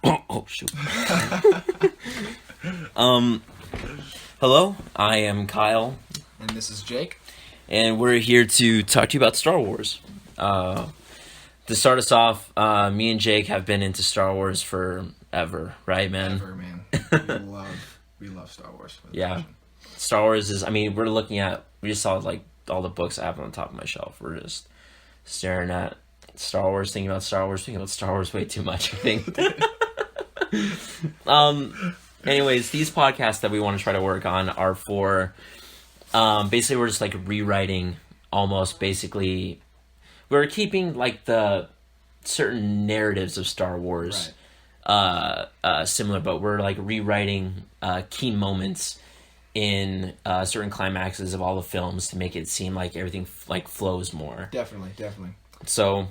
Oh shoot. Hello, I am Kyle, And this is Jake. and we're here to talk to you about Star Wars. To start us off, me and Jake have been into Star Wars forever, right, man? Ever, man. We love Star Wars. With Yeah. passion. Star Wars is, we just saw like all the books I have on the top of my shelf. We're just staring at Star Wars, thinking about Star Wars way too much, I think. Anyways, these podcasts that we want to try to work on are for, basically we're just like rewriting almost basically, we're keeping like the certain narratives of Star Wars, similar, but we're like rewriting, key moments in, certain climaxes of all the films to make it seem like everything like flows more. Definitely. So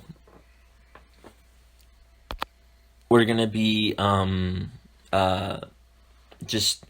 we're gonna be just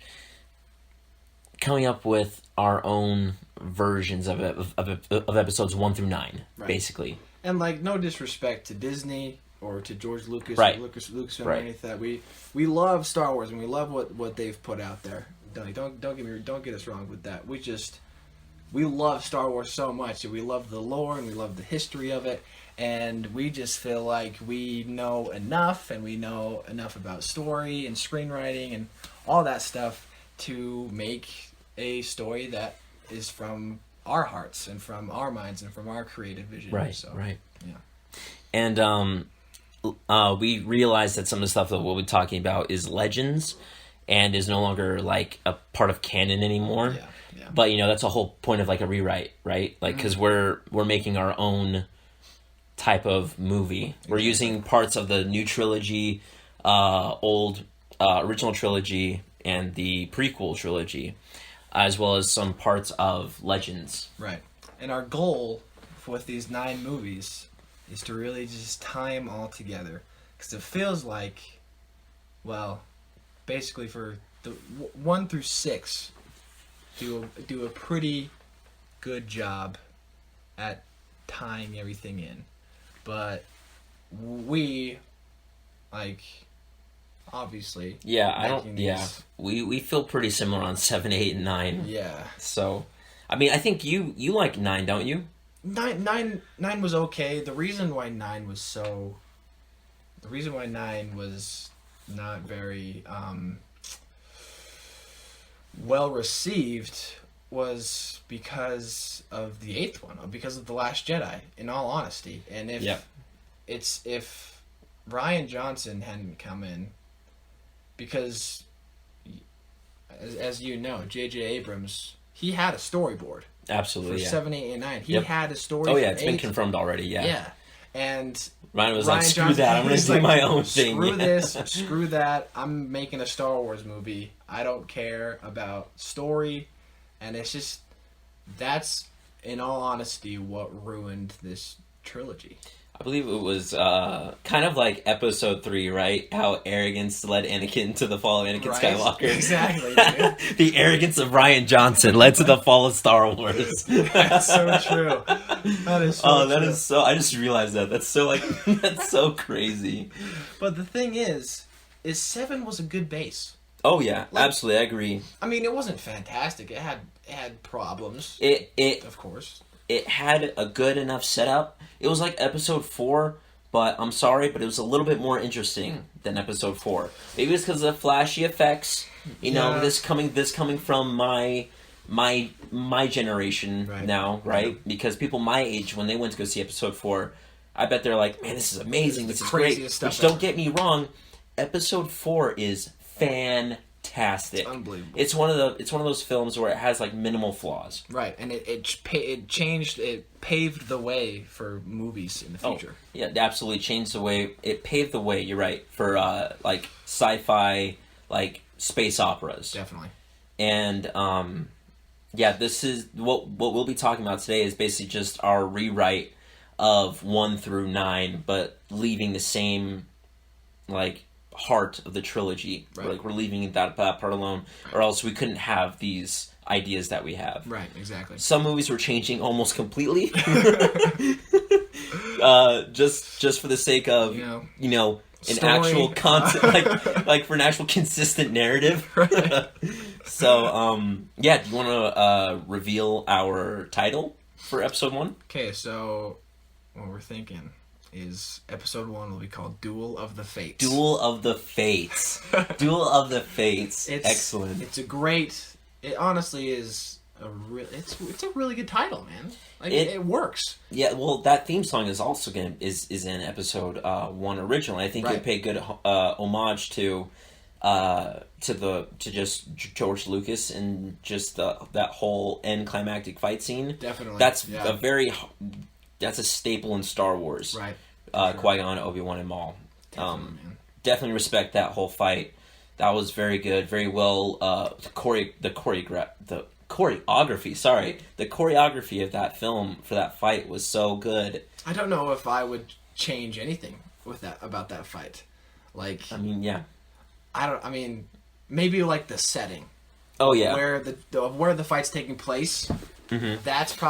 coming up with our own versions of episodes 1 through 9, basically. And like, no disrespect to Disney or to George Lucas Right. or Lucasfilm or Right. anything. We love Star Wars and we love what they've put out there. Don't get us wrong with that. We love Star Wars so much, and we love the lore and we love the history of it, and we just feel like we know enough, and we know enough about story and screenwriting and all that stuff to make a story that is from our hearts and from our minds and from our creative vision. Right. Yeah. And we realized that some of the stuff that we'll be talking about is legends and is no longer like a part of canon anymore. Yeah. But that's a whole point of like a rewrite, right? Like, because we're making our own type of movie. We're using parts of the new trilogy, original trilogy, and the prequel trilogy, as well as some parts of Legends. Right. And our goal with these 9 movies is to really just tie them all together. Because it feels like, well, basically for the 1 through 6, do a pretty good job at tying everything in. But we, like, obviously... We feel pretty similar on 7, 8, and 9. Yeah. So, I think you like 9, don't you? 9 was okay. The reason why 9 was not very well received was because of the 8th one, because of The Last Jedi, in all honesty. And if Rian Johnson hadn't come in, because as you know, J.J. Abrams, he had a storyboard. Absolutely, for 7, 8, and 9. He Yep. had a story. Oh, yeah, for it's been 8. confirmed already, yeah. Yeah. And Ryan was Rian like, screw Johnson, that, I'm going to he's do like, my own thing. Screw Yeah. this, screw that. I'm making a Star Wars movie. I don't care about story. And it's just, that's, in all honesty, what ruined this trilogy. I believe it was kind of like episode 3, right? How arrogance led Anakin to the fall of Anakin Skywalker. Exactly, dude. The arrogance of Rian Johnson led to the fall of Star Wars. That's so true. That is so true. Is so... I just realized that. That's so, that's so crazy. But the thing is 7 was a good base. Oh, yeah. Absolutely. I agree. I mean, it wasn't fantastic. It had problems. Of course. It had a good enough setup. It was like episode 4, but I'm sorry, but it was a little bit more interesting than episode 4. Maybe it's because of the flashy effects. This coming from my generation now, right? Because people my age, when they went to go see episode 4, I bet they're like, man, this is amazing, this is great. Stuff Which, don't get me wrong, episode 4 is fantastic. It's unbelievable. It's one of those films where it has like minimal flaws. Right, and it paved the way for movies in the future. Oh, yeah, it absolutely changed the way. It paved the way. You're right, for like sci-fi, like space operas. Definitely. And this is what we'll be talking about today is basically just our rewrite of 1 through 9, but leaving the same like heart of the trilogy. Right. We're leaving that part alone, or else we couldn't have these ideas that we have. Right, exactly. Some movies were changing almost completely. Just for the sake of, Story. actual like for an actual consistent narrative. Right. So yeah, do you want to reveal our title for episode 1? Okay, so what we're thinking is episode 1 will be called Duel of the Fates. Duel of the Fates. Duel of the Fates. Excellent. It's a great. It honestly is it's a really good title, man. Like it works. Yeah, well, that theme song is also is in episode 1 originally. I think it paid good homage to just George Lucas and just that whole end climactic fight scene. Definitely, that's a staple in Star Wars. Right. Sure. Qui-Gon, Obi-Wan, and Maul. Definitely respect that whole fight. That was very good, very well. The choreography of that film for that fight was so good. I don't know if I would change anything about that fight. Like, I mean, yeah. I mean, maybe like the setting. Oh yeah. Where the fight's taking place. Mm-hmm. That's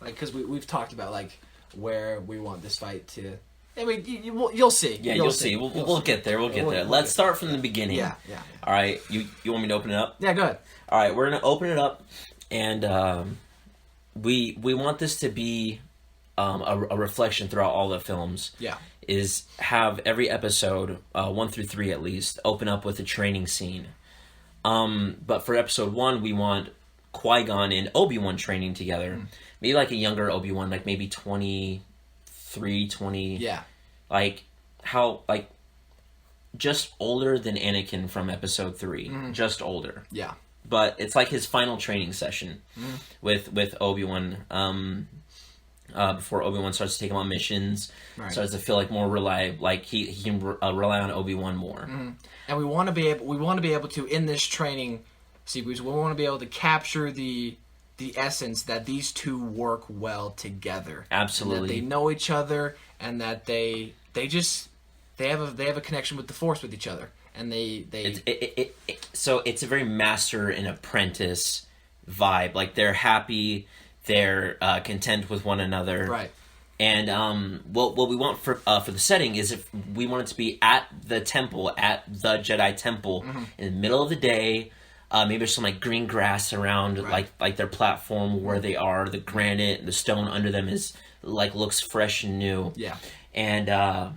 like because we've talked about like where we want this fight to. I mean, you'll see. Yeah, you'll see. We'll get there. We'll get there. Let's start from the beginning. Yeah. All right. You want me to open it up? Yeah, go ahead. All right, we're gonna open it up, and we want this to be a reflection throughout all the films. Yeah. Is have every episode 1 through 3 at least open up with a training scene. But for episode 1, we want Qui-Gon and Obi-Wan training together. Maybe like a younger Obi-Wan, like maybe 23, 20. Yeah. Like just older than Anakin from episode 3. Just older. Yeah. But it's like his final training session with Obi-Wan. Before Obi-Wan starts to take him on missions, starts to feel like more reliable, like he can rely on Obi-Wan more. And we want to be able to in this training sequence. We want to be able to capture the essence that these two work well together. Absolutely, that they know each other, and that they have a connection with the Force with each other, and so it's a very master and apprentice vibe. Like they're happy. They're content with one another, right? And what we want for the setting is if we want it to be at the temple, at the Jedi temple, in the middle of the day. Maybe there's some like green grass around, like their platform where they are. The granite, the stone under them is looks fresh and new. Yeah, and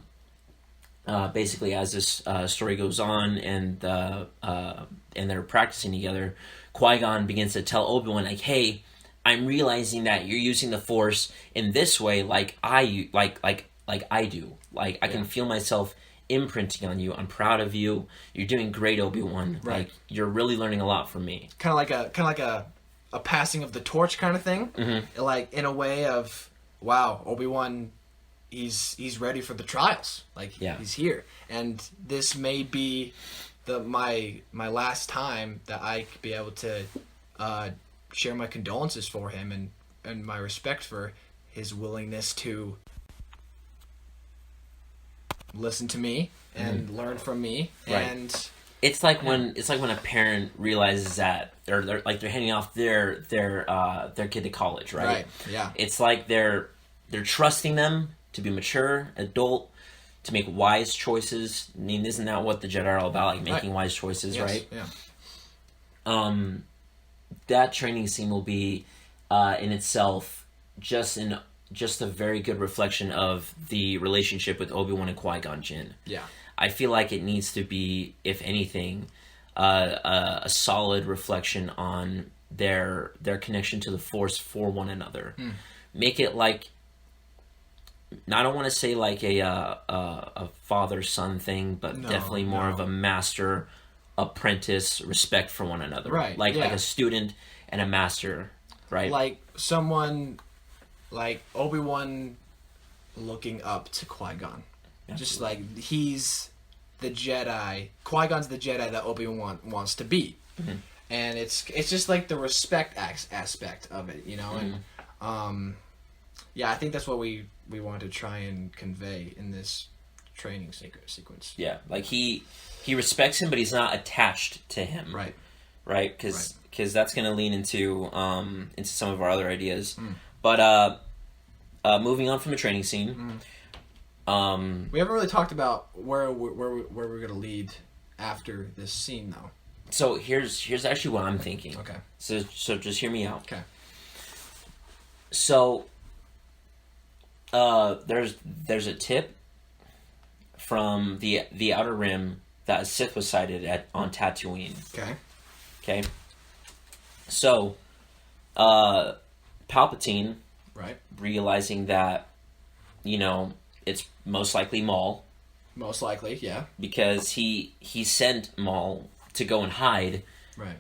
basically as this story goes on and they're practicing together, Qui-Gon begins to tell Obi-Wan like, "Hey, I'm realizing that you're using the Force in this way, like I do. Like I can feel myself imprinting on you. I'm proud of you. You're doing great, Obi-Wan. Right. Like you're really learning a lot from me." Kind of like a passing of the torch kind of thing. Like in a way of, wow, Obi-Wan, he's ready for the trials. Like he's here, and this may be my last time that I could be able to share my condolences for him and my respect for his willingness to listen to me and learn from me. Right. And it's like when a parent realizes that they're handing off their kid to college, right? Right. Yeah. It's like they're trusting them to be mature, adult, to make wise choices. I mean, isn't that what the Jedi are all about? Like making wise choices, right? Yeah. That training scene will be in itself just a very good reflection of the relationship with Obi-Wan and Qui-Gon Jinn. Yeah. I feel like it needs to be, if anything, a solid reflection on their connection to the Force for one another. Make it like, I don't want to say like a father-son thing, but definitely more of a master apprentice respect for one another, right? Like a student and a master, right? Like someone like Obi-Wan looking up to Qui-Gon. Just like he's the Jedi, Qui-Gon's the Jedi that Obi-Wan wants to be. And it's just like the respect aspect of it, you know. And I think that's what we want to try and convey in this training sequence. Yeah, like he respects him, but he's not attached to him. Right, because that's going to lean into some of our other ideas. But moving on from the training scene, We haven't really talked about where we're gonna lead after this scene, though. So here's actually what I'm thinking. Okay. So just hear me out. Okay. So there's a tip from the Outer Rim that a Sith was sighted on Tatooine. Okay. Okay. So Palpatine, right, realizing that, it's most likely Maul. Most likely, yeah. Because he sent Maul to go and hide. Right.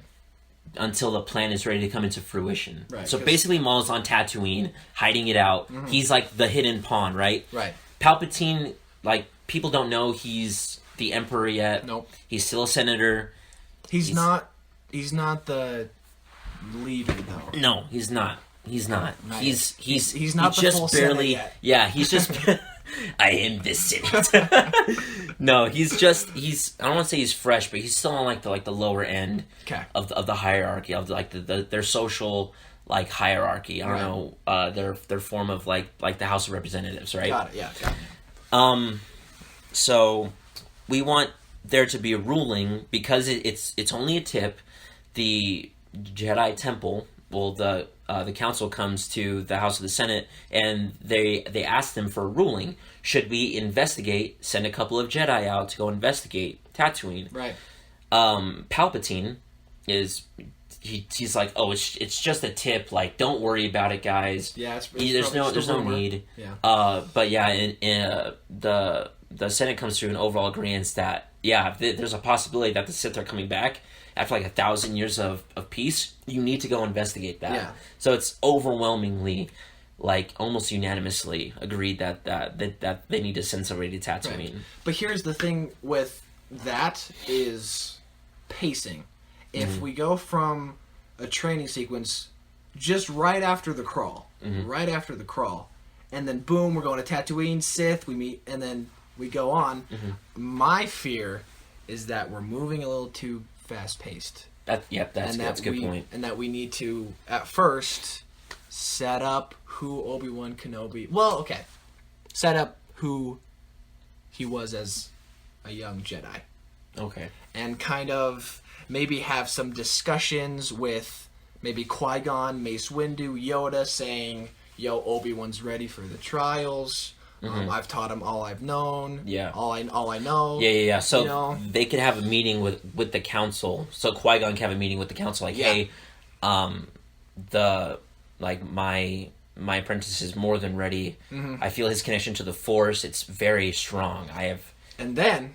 Until the plan is ready to come into fruition. Right. So basically Maul's on Tatooine, hiding it out. Mm-hmm. He's like the hidden pawn, right? Right. Palpatine, like, people don't know he's the Emperor yet. Nope. He's still a senator. He's not the leader, though. No, he's not. He's not. Right. He's not the just full barely. Senate yet. Yeah, he's just. I am the Senate. No, he's. I don't want to say he's fresh, but he's still on the lower end. Okay. Of the hierarchy of their social hierarchy. I don't know their form of like the House of Representatives, right? Got it. Yeah. Got it. So we want there to be a ruling because it's only a tip. The Jedi Temple, well, the council comes to the House of the Senate and they ask them for a ruling. Should we investigate? Send a couple of Jedi out to go investigate Tatooine. Right. Palpatine he's like, oh, it's just a tip. Like, don't worry about it, guys. Yeah, there's no need. Yeah. But yeah, the Senate comes to an overall agreement that there's a possibility that the Sith are coming back after 1,000 years of peace. You need to go investigate that. Yeah. So it's overwhelmingly, almost unanimously agreed that they need to send somebody to Tatooine. Right. But here's the thing with that is pacing. If we go from a training sequence just right after the crawl, and then boom, we're going to Tatooine, Sith, we meet, and then we go on, my fear is that we're moving a little too fast-paced. That's a good point. And that we need to, at first, set up who Obi-Wan Kenobi... Well, okay. Set up who he was as a young Jedi. Okay. And kind of maybe have some discussions with maybe Qui-Gon, Mace Windu, Yoda, saying, yo, Obi-Wan's ready for the trials. I've taught him all I've known. Yeah. All I know. Yeah. So they could have a meeting with the council. So Qui-Gon can have a meeting with the council. Hey, my apprentice is more than ready. I feel his connection to the Force. It's very strong. And then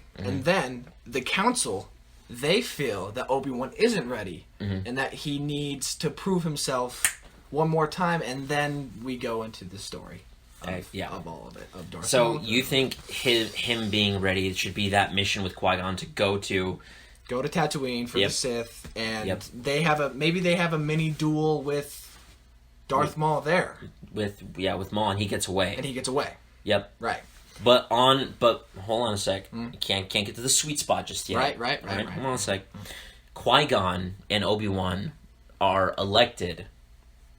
the council, they feel that Obi-Wan isn't ready and that he needs to prove himself one more time, and then we go into the story of all of it, of Darth Maul. You think him being ready should be that mission with Qui-Gon to go to Tatooine for the Sith, and they have a mini duel with Darth Maul there. With Maul, and he gets away. Yep. Right. But hold on a sec. Can't get to the sweet spot just yet. Right. Hold on a sec. Qui-Gon and Obi-Wan are elected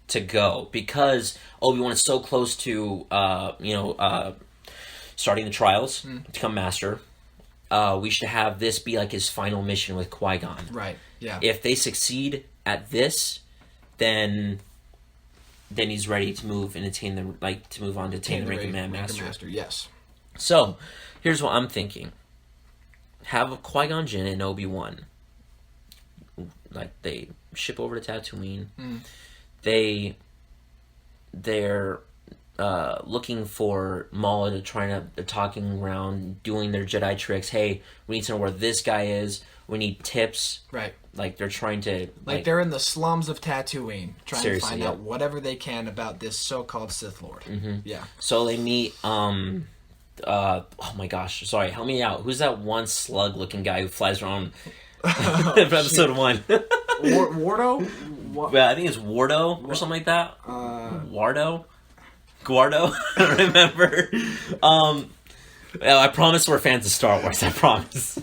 to go because Obi-Wan is so close to starting the trials to become master. We should have this be his final mission with Qui-Gon. Right. Yeah. If they succeed at this, then he's ready to move and attain the rank of Man Master. Yes. So, here's what I'm thinking. Have Qui-Gon Jinn and Obi-Wan. They ship over to Tatooine. They're looking for Maul they're talking around, doing their Jedi tricks. Hey, we need to know where this guy is. We need tips. Right. They're trying to... they're in the slums of Tatooine, trying to find out yeah. whatever they can about this so-called Sith Lord. Yeah. So they meet... oh my gosh, sorry, help me out. Who's that one slug-looking guy who flies around for episode 1? Wardo? Well, I think it's Wardo or something like that. Guardo? I don't remember. I promise we're fans of Star Wars, I promise.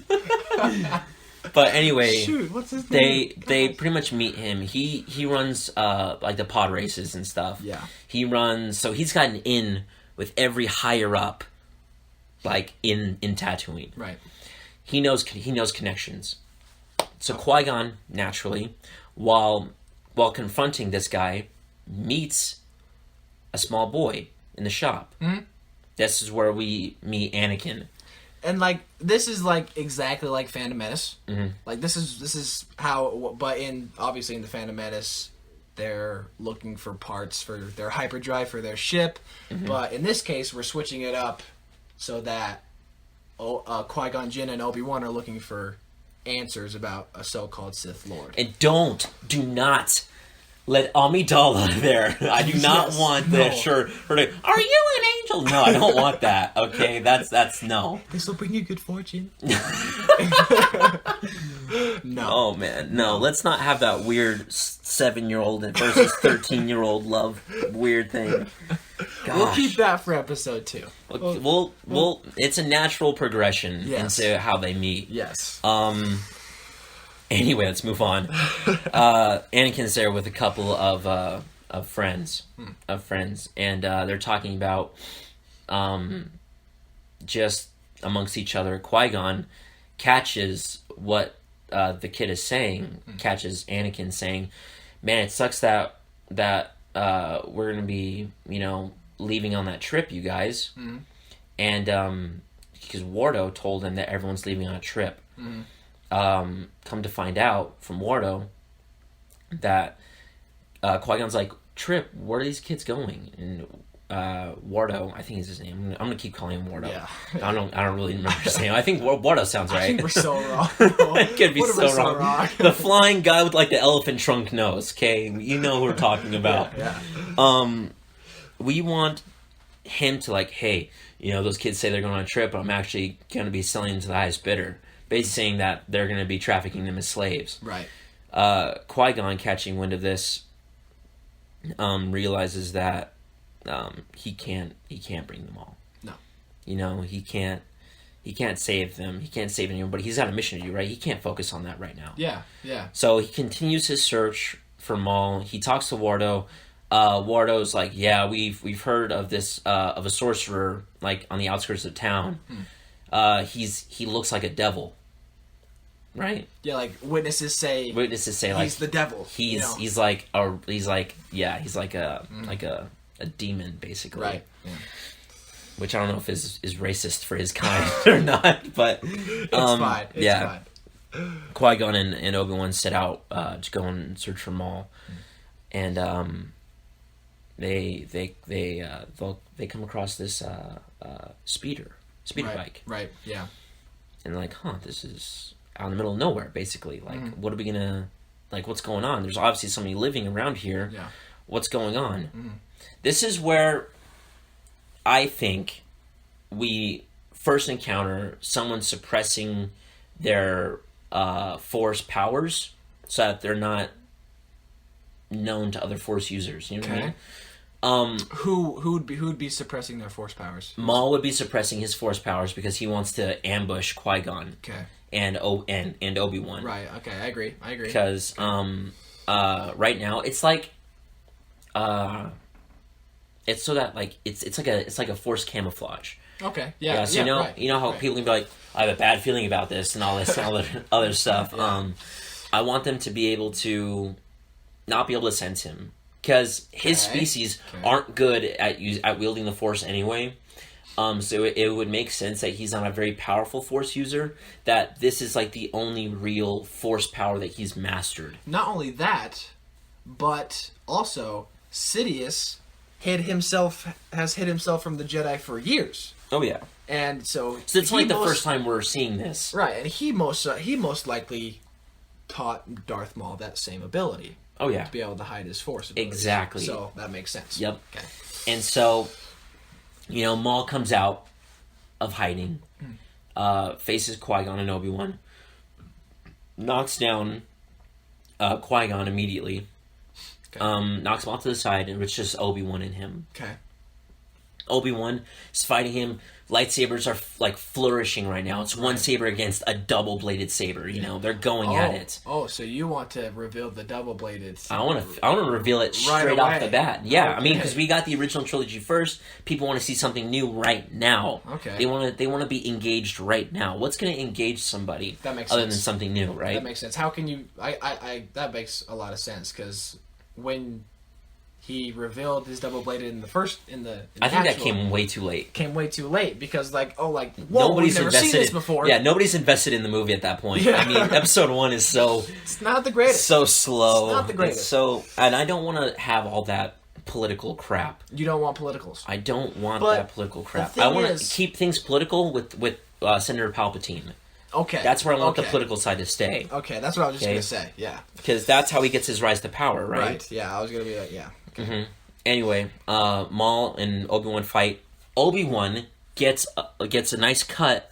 But anyway, shoot, what's his name? They pretty much meet him. He runs the pod races and stuff. Yeah. He runs, so he's got an in with every higher up like in Tatooine. Right. He knows connections. So Qui-Gon naturally, while confronting this guy, meets a small boy in the shop. Mm-hmm. This is where we meet Anakin. And like this is like exactly like Phantom Menace. Mm-hmm. Like this is how, but obviously in the Phantom Menace, they're looking for parts for their hyperdrive for their ship. Mm-hmm. But in this case, we're switching it up so that Qui-Gon Jinn and Obi-Wan are looking for answers about a so-called Sith Lord. And do not let Amidala there. I do not want her to, are you an angel? No, I don't want that. Okay, that's no. This will bring you good fortune. No. Oh man, no. Let's not have that weird 7-year-old versus 13-year-old love weird thing. Gosh. We'll keep that for episode 2. We'll it's a natural progression into how they meet. Yes. Anyway, let's move on. Anakin's there with a couple of friends, and they're talking about just amongst each other. Qui-Gon catches what the kid is saying, catches Anakin saying, "Man, it sucks that we're gonna be, leaving on that trip, you guys." Mm-hmm. And because Wardo told him that everyone's leaving on a trip. Mm-hmm. Come to find out from Wardo that Qui-Gon's like, "Trip, where are these kids going?" And Wardo, I think is his name. I'm gonna keep calling him Wardo. Yeah. I don't really remember his name. I think Wardo sounds right. I think we're so wrong. It could be so wrong. The flying guy with like the elephant trunk nose. Okay, you know who we're talking about. Yeah. We want him to like, hey, those kids say they're going on a trip, but I'm actually gonna be selling to the highest bidder. Basically saying that they're going to be trafficking them as slaves. Right. Qui-Gon, catching wind of this, realizes that he can't bring them all. No. He can't save them. He can't save anyone, but he's got a mission to do, right? He can't focus on that right now. Yeah. So he continues his search for Maul. He talks to Wardo. Wardo's like, "Yeah, we've heard of this of a sorcerer like on the outskirts of town. He looks like a devil." Right? Yeah, like witnesses say like he's the devil. He's like a demon basically. Right. Yeah. Which I don't know if is racist for his kind or not, but it's fine. It's fine. Qui-Gon and Obi-Wan set out to go and search for Maul, and they come across this speeder bike. Right. Yeah. And like, this is out in the middle of nowhere, basically. Like, what are we gonna... Like, what's going on? There's obviously somebody living around here. Yeah. What's going on? This is where I think we first encounter someone suppressing their Force powers so that they're not known to other Force users. You know what I mean? Who'd be suppressing their Force powers? Maul would be suppressing his Force powers because he wants to ambush Qui-Gon. Okay. And Obi-Wan. Right. Okay. I agree. Because right now it's like it's so that like it's like a Force camouflage. Okay. Yeah. So you know how people can be like, "I have a bad feeling about this" and all this and all the other stuff. Yeah. I want them to be able to not be able to sense him. Because his species aren't good at wielding the Force anyway. So it would make sense that he's not a very powerful Force user, that this is like the only real Force power that he's mastered. Not only that, but also Sidious has hid himself from the Jedi for years. Oh yeah. And so it's like the first time we're seeing this. Right, and he most likely taught Darth Maul that same ability. Oh yeah. To be able to hide his Force ability. Exactly. So that makes sense. Yep. Okay. And so, Maul comes out of hiding, faces Qui-Gon and Obi-Wan, knocks down Qui-Gon immediately, knocks him off to the side, and it's just Obi-Wan and him. Okay. Obi-Wan is fighting him. Lightsabers are like flourishing right now. It's one saber against a double-bladed saber. You know, they're going at it. Oh, so you want to reveal the double-bladed saber? I want to reveal it straight off the bat. Yeah, okay. I mean, because we got the original trilogy first. People want to see something new right now. Okay. They want to be engaged right now. What's going to engage somebody other than something new, right? That makes sense. How can you? That makes a lot of sense because when he revealed his double bladed in the first I think that came way too late. Came way too late because whoa, nobody's we've never seen this before. Yeah, nobody's invested in the movie at that point. Yeah. I mean, episode 1 is so it's not the greatest. So slow. It's not the greatest. It's so, and I don't want to have all that political crap. You don't want politicals. I don't want that political crap. I want to keep things political with Senator Palpatine. Okay. That's where I want the political side to stay. Okay, that's what I was just going to say. Yeah. Because that's how he gets his rise to power, right? Right. Yeah, I was going to be like, yeah. Okay. Mm-hmm. Anyway, Maul and Obi-Wan fight. Obi-Wan gets a nice cut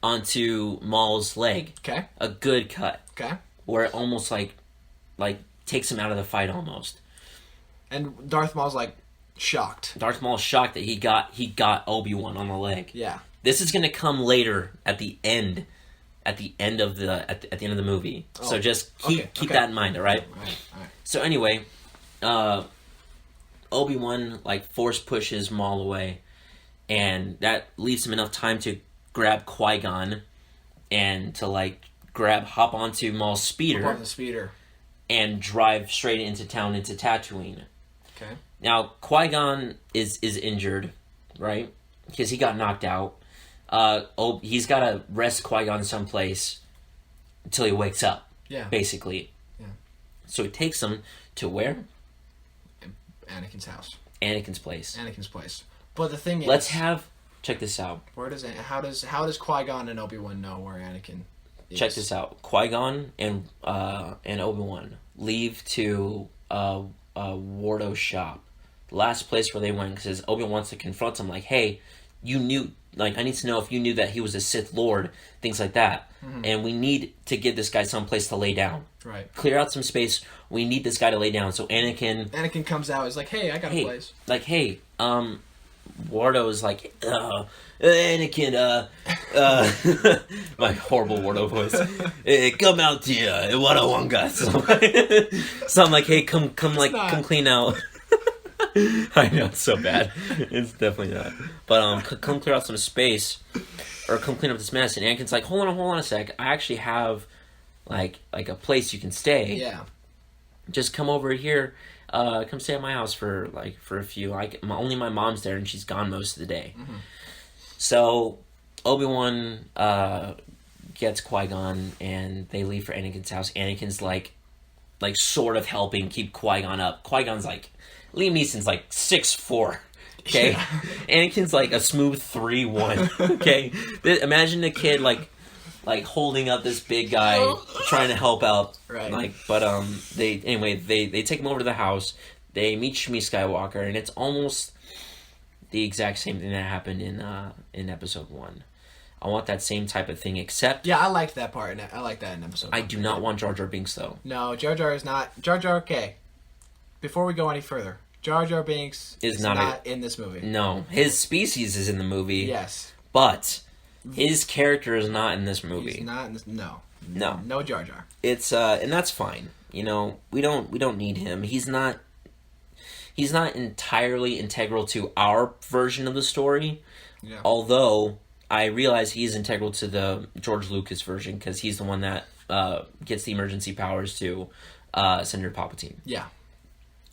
onto Maul's leg. Okay. A good cut. Okay. Where it almost like takes him out of the fight almost. And Darth Maul's shocked. Darth Maul's shocked that he got Obi-Wan on the leg. Yeah. This is going to come later at the end. At the end of the movie. Oh. So just keep that in mind, all right? All right. So anyway, Obi-Wan force pushes Maul away, and that leaves him enough time to grab Qui-Gon and to hop onto Maul's speeder. Hop on the speeder. And drive straight into town, into Tatooine. Okay. Now Qui-Gon is injured, right? Because he got knocked out. He's got to rest Qui-Gon someplace until he wakes up. Yeah. Basically. Yeah. So he takes him to where? Anakin's house. Anakin's place. But the thing is, check this out. Where does how does Qui-Gon and Obi-Wan know where Anakin is? Check this out. Qui-Gon and Obi-Wan leave to Wardo's shop. The last place where they went, because Obi-Wan wants to confront him, hey, you knew, I need to know if you knew that he was a Sith Lord, things like that. Mm-hmm. And we need to give this guy someplace to lay down. Right. Clear out some space. We need this guy to lay down. So Anakin comes out. He's like, hey, I got a place. Wardo is Anakin, my horrible Wardo voice. Hey, come out here, Wardo. So I'm like, hey, come clean out. I know, it's so bad. It's definitely not. But come clear out some space, or come clean up this mess. And Anakin's like, hold on a sec. I actually have a place you can stay. Yeah. Just come over here. Come stay at my house for a few. Only my mom's there, and she's gone most of the day. Mm-hmm. So Obi-Wan gets Qui-Gon, and they leave for Anakin's house. Anakin's sort of helping keep Qui-Gon up. Qui-Gon's Liam Neeson's 6'4". Okay, yeah. Anakin's a smooth 3'1". Okay, imagine a kid holding up this big guy trying to help out. Right. They take him over to the house. They meet Shmi Skywalker, and it's almost the exact same thing that happened in episode 1. I want that same type of thing, except I liked that part. I like that in episode 1. I do not want Jar Jar Binks though. No, Jar Jar is not Jar Jar. Okay. Before we go any further, Jar Jar Binks is not in this movie. No, his species is in the movie. Yes, but his character is not in this movie. He's not in this. No Jar Jar. It's and that's fine. We don't need him. He's not entirely integral to our version of the story. Yeah. Although I realize he's integral to the George Lucas version because he's the one that gets the emergency powers to Senator Palpatine. Yeah.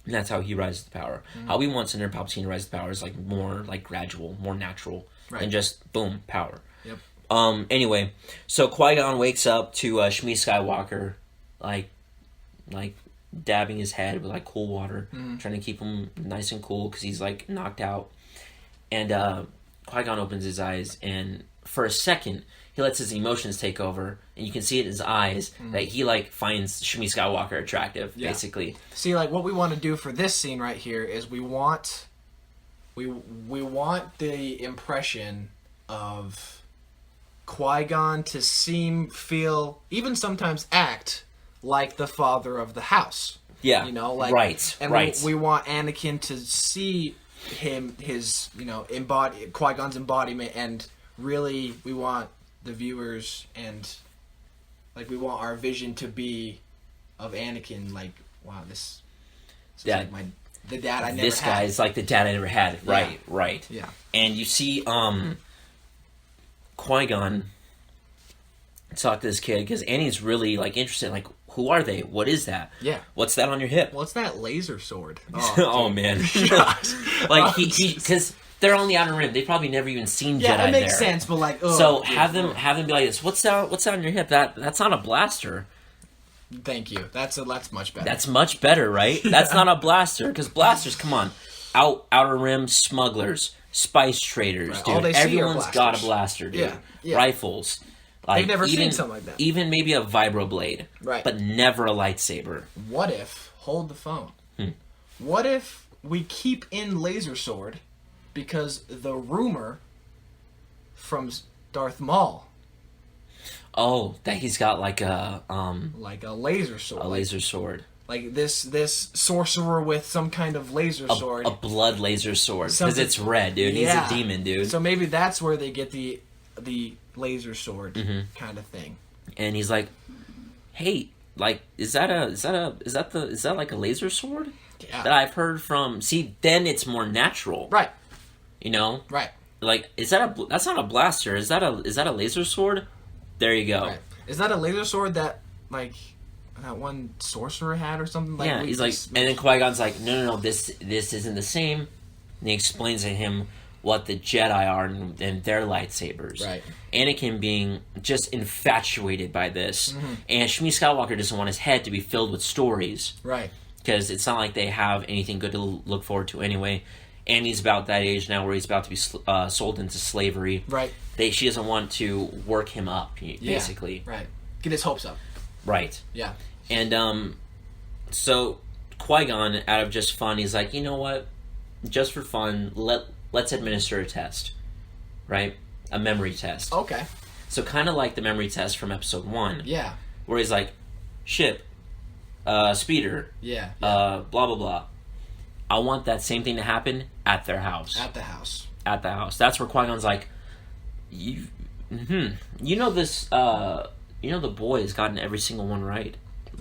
And that's how he rises to power. Mm-hmm. How we want Senator Palpatine to rise to power is more gradual, more natural, and just boom, power. Yep. Anyway, so Qui-Gon wakes up to Shmi Skywalker, dabbing his head with cool water, trying to keep him nice and cool because he's knocked out. And Qui-Gon opens his eyes, and for a second, he lets his emotions take over, and you can see it in his eyes that he finds Shmi Skywalker attractive, basically. See, what we want to do for this scene right here is we want the impression of Qui-Gon to feel, even sometimes act like the father of the house. Yeah. Right. And we want Anakin to see his Qui-Gon's embodiment, and really we want the viewers and like we want our vision to be of Anakin. Like, wow, this is like the dad I never had. This guy is like the dad I never had. Right, right. Yeah. And you see Qui-Gon talk to this kid because Annie's really like interested. Like, who are they? What is that? Yeah. What's that on your hip? What's that laser sword? Oh man. Like because they're on the Outer Rim. They probably never even seen Jedi there. Yeah, it makes sense, but like, so have them be like this. What's that on your hip? That's not a blaster. Thank you. That's much better. That's much better, right? That's not a blaster because blasters, come on, Outer Rim smugglers, spice traders, right. dude. All they see are Everyone's got a blaster, dude. Yeah. Rifles. Like, they've never seen something like that. Even maybe a vibroblade, right? But never a lightsaber. What if? Hold the phone. What if we keep in laser sword because the rumor from Darth Maul. Oh, that he's got like a laser sword. A laser sword. Like this sorcerer with some kind of laser sword. A blood laser sword. Because it's red, dude. Yeah. He's a demon, dude. So maybe that's where they get the laser sword kind of thing. And he's like, hey, like, is that like a laser sword? Yeah. That I've heard from. See, then it's more natural. Right. You know? Right. Like, that's not a blaster. Is that a laser sword? There you go. Right. Is that a laser sword that, like, that one sorcerer had or something? Like, yeah, he's like, and then Qui-Gon's like, no, this isn't the same. And he explains to him what the Jedi are and their lightsabers. Right. Anakin being just infatuated by this. And Shmi Skywalker doesn't want his head to be filled with stories. Right. Because it's not like they have anything good to look forward to anyway. And he's about that age now where he's about to be sold into slavery. Right. She doesn't want to work him up, basically. Yeah, right. Get his hopes up. Right. Yeah. And so Qui-Gon, out of just fun, he's like, you know what? Just for fun, let's administer a test. Right? A memory test. Okay. So kind of like the memory test from episode 1. Yeah. Where he's like, ship, speeder, yeah. blah, blah, blah. I want that same thing to happen at their house. At the house. At the house. That's where Qui-Gon's like, you know this, the boy has gotten every single one right.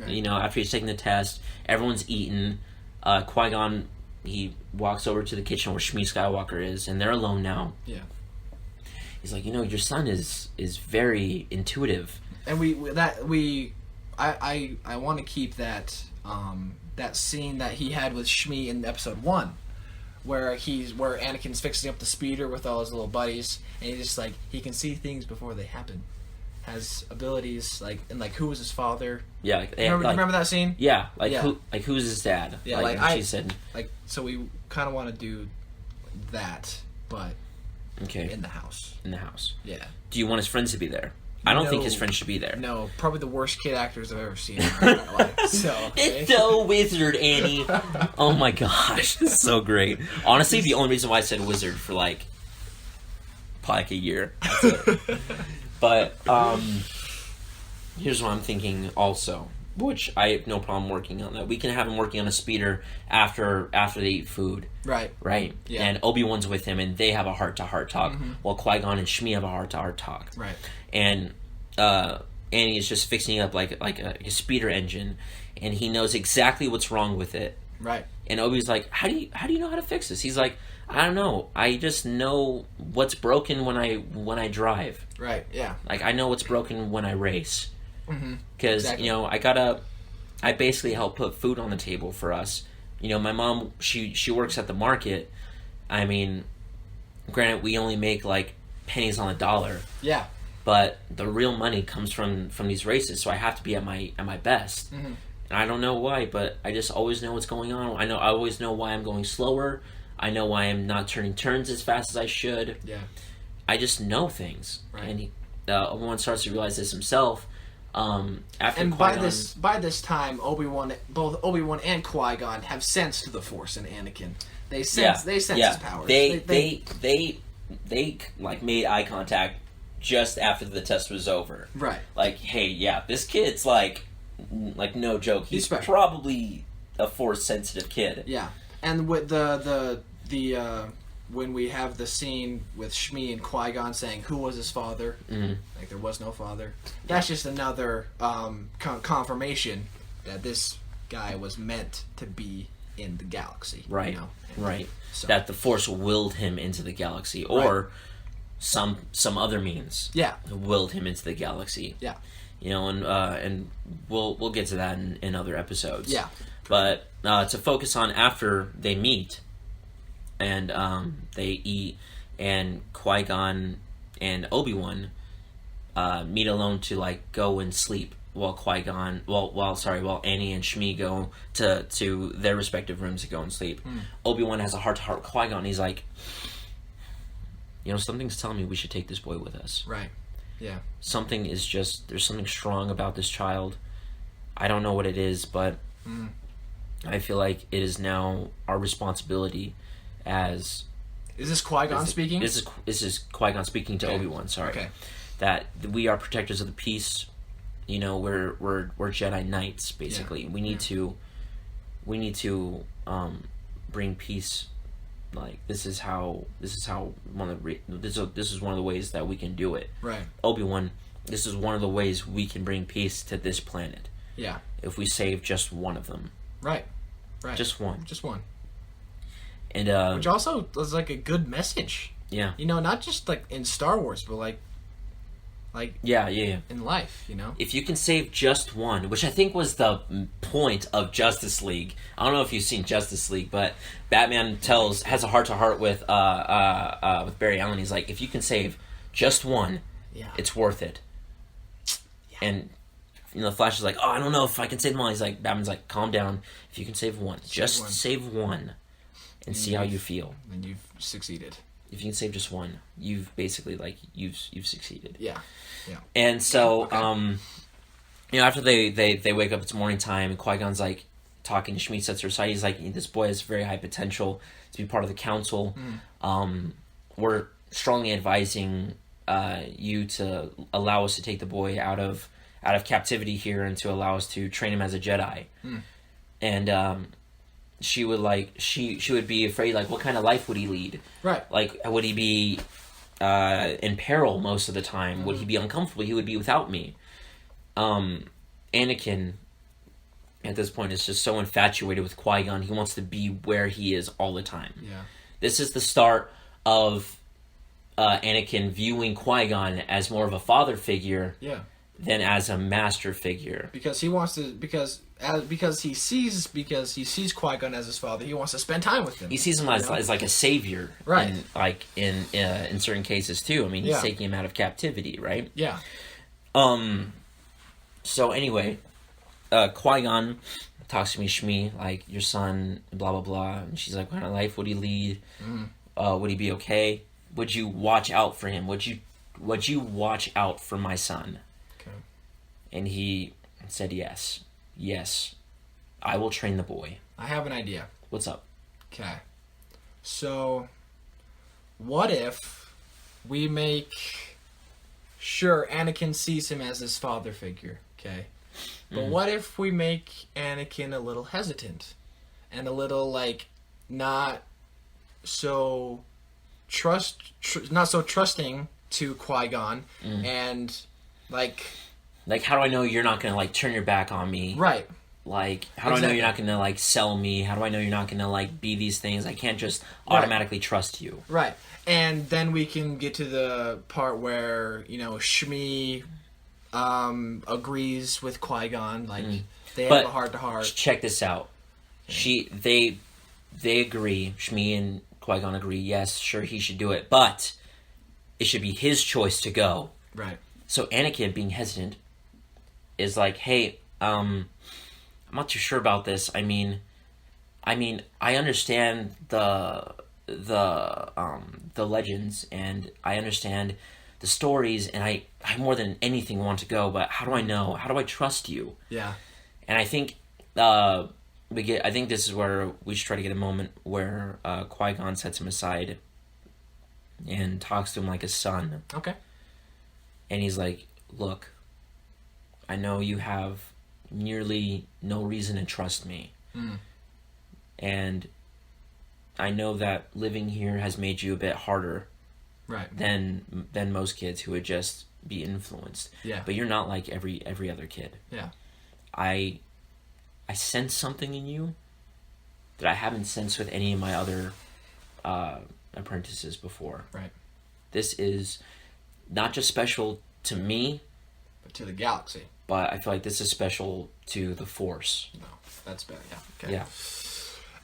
You know, after he's taking the test, everyone's eaten. Qui-Gon, he walks over to the kitchen where Shmi Skywalker is, and they're alone now. Yeah. He's like, your son is very intuitive. And I want to keep that that scene that he had with Shmi in episode 1, where Anakin's fixing up the speeder with all his little buddies, and he's just like, he can see things before they happen. Has abilities who was his father? Yeah, remember that scene? Yeah, who's his dad? Yeah, she said. So we kind of want to do that, but in the house. In the house. Yeah. Do you want his friends to be there? I don't think his friends should be there. No, probably the worst kid actors I've ever seen in my life. So, okay. It's so wizard, Annie. Oh my gosh, it's so great. Honestly, the only reason why I said wizard for probably a year. That's it. But here's what I'm thinking also, which I have no problem working on that. We can have him working on a speeder after they eat food. Right. Right? Yeah. And Obi-Wan's with him, and they have a heart-to-heart talk, while Qui-Gon and Shmi have a heart-to-heart talk. Right. And Annie is just fixing up like a speeder engine, and he knows exactly what's wrong with it. Right. And Obi's like, how do you know how to fix this? He's like, I don't know. I just know what's broken when I drive. Right. Yeah. Like, I know what's broken when I race. Because exactly. I basically help put food on the table for us. My mom, she works at the market. I mean, granted, we only make pennies on the dollar. Yeah. But the real money comes from these races, so I have to be at my best. And I don't know why, but I just always know what's going on. I always know why I'm going slower. I know why I'm not turning turns as fast as I should. Yeah. I just know things. Right. And Obi-Wan starts to realize this himself. By this time, both Obi-Wan and Qui-Gon have sensed the Force in Anakin. They sense his powers. They made eye contact just after the test was over. Right. Like, hey, yeah, this kid's no joke. He's probably a Force sensitive kid. Yeah. And with the when we have the scene with Shmi and Qui-Gon saying who was his father, like there was no father. That's just another confirmation that this guy was meant to be in the galaxy. Right. You know? Right. So. That the Force willed him into the galaxy, or some other means. Yeah. Willed him into the galaxy. Yeah. You know, and we'll get to that in other episodes. Yeah. But to focus on after they meet, and they eat, and Qui-Gon and Obi-Wan meet alone to like go and sleep while Qui-Gon, while Annie and Shmi go to their respective rooms to go and sleep. Obi-Wan has a heart-to-heart with Qui-Gon. He's like, you know, something's telling me we should take this boy with us. Right. Yeah. There's something strong about this child. I don't know what it is, but I feel like it is now our responsibility as... Is this Qui-Gon speaking? This is Qui-Gon speaking to Obi-Wan, sorry. Okay. That we are protectors of the peace. You know, we're Jedi Knights, basically. Yeah. We need to bring peace. Like, this is one of the ways that we can do it. Right. Obi-Wan, this is one of the ways we can bring peace to this planet. Yeah. If we save just one of them. Right. Right. Just one. Just one. And which also was like a good message. Yeah. You know, not just like in Star Wars, but like yeah. in life, you know? If you can save just one, which I think was the point of Justice League. I don't know if you've seen Justice League, but Batman has a heart-to-heart with Barry Allen. He's like, if you can save just one, it's worth it. Yeah. And you know, Flash is like, oh, I don't know if I can save them all. He's like, Batman's like, calm down. If you can save one, save one, and see how you feel. And you've succeeded. If you can save just one, you've basically you've succeeded. Yeah. Yeah. And so, you know, after they wake up, it's morning time, and Qui-Gon's like talking to Shmi, sets her aside. He's like, this boy has very high potential to be part of the council. We're strongly advising you to allow us to take the boy out of captivity here and to allow us to train him as a Jedi. And she would be afraid, like, what kind of life would he lead? Right. Like, would he be in peril most of the time? Would he be uncomfortable? He would be without me. Anakin, at this point, is just so infatuated with Qui-Gon. He wants to be where he is all the time. Yeah. This is the start of Anakin viewing Qui-Gon as more of a father figure than as a master figure. Because he wants to... Because he sees Qui-Gon as his father, he wants to spend time with him. He sees him as like a savior, right? And like in certain cases too. I mean, he's taking him out of captivity, right? Yeah. So anyway, Qui-Gon talks to me, Shmi, like, your son, blah blah blah, and she's like, what kind of life would he lead? Would he be okay? Would you watch out for him? Would you watch out for my son? Okay. And he said yes. Yes, I will train the boy. I have an idea. What's up? Okay. So, what if we make sure Anakin sees him as his father figure, okay? But what if we make Anakin a little hesitant and a little, like, not so trusting to Qui-Gon and, like... Like, how do I know you're not going to, like, turn your back on me? Right. Like, how do I know you're not going to, like, sell me? How do I know you're not going to, like, be these things? I can't just automatically trust you. Right. And then we can get to the part where, you know, Shmi agrees with Qui-Gon. Like, they have a heart-to-heart. Check this out. Okay. They agree. Shmi and Qui-Gon agree. Yes, sure, he should do it. But it should be his choice to go. Right. So Anakin, being hesitant, is like, hey, I'm not too sure about this. I mean, I understand the legends, and I understand the stories, and I more than anything want to go, but how do I know? How do I trust you? Yeah. And I think I think this is where we should try to get a moment where Qui-Gon sets him aside and talks to him like a son. Okay. And he's like, look, I know you have nearly no reason to trust me. And I know that living here has made you a bit harder Right. than most kids who would just be influenced. Yeah. But you're not like every other kid. Yeah. I sense something in you that I haven't sensed with any of my other apprentices before. Right. This is not just special to me, But to the galaxy. but I feel like this is special to the Force. No, that's bad. Yeah. Okay. Yeah.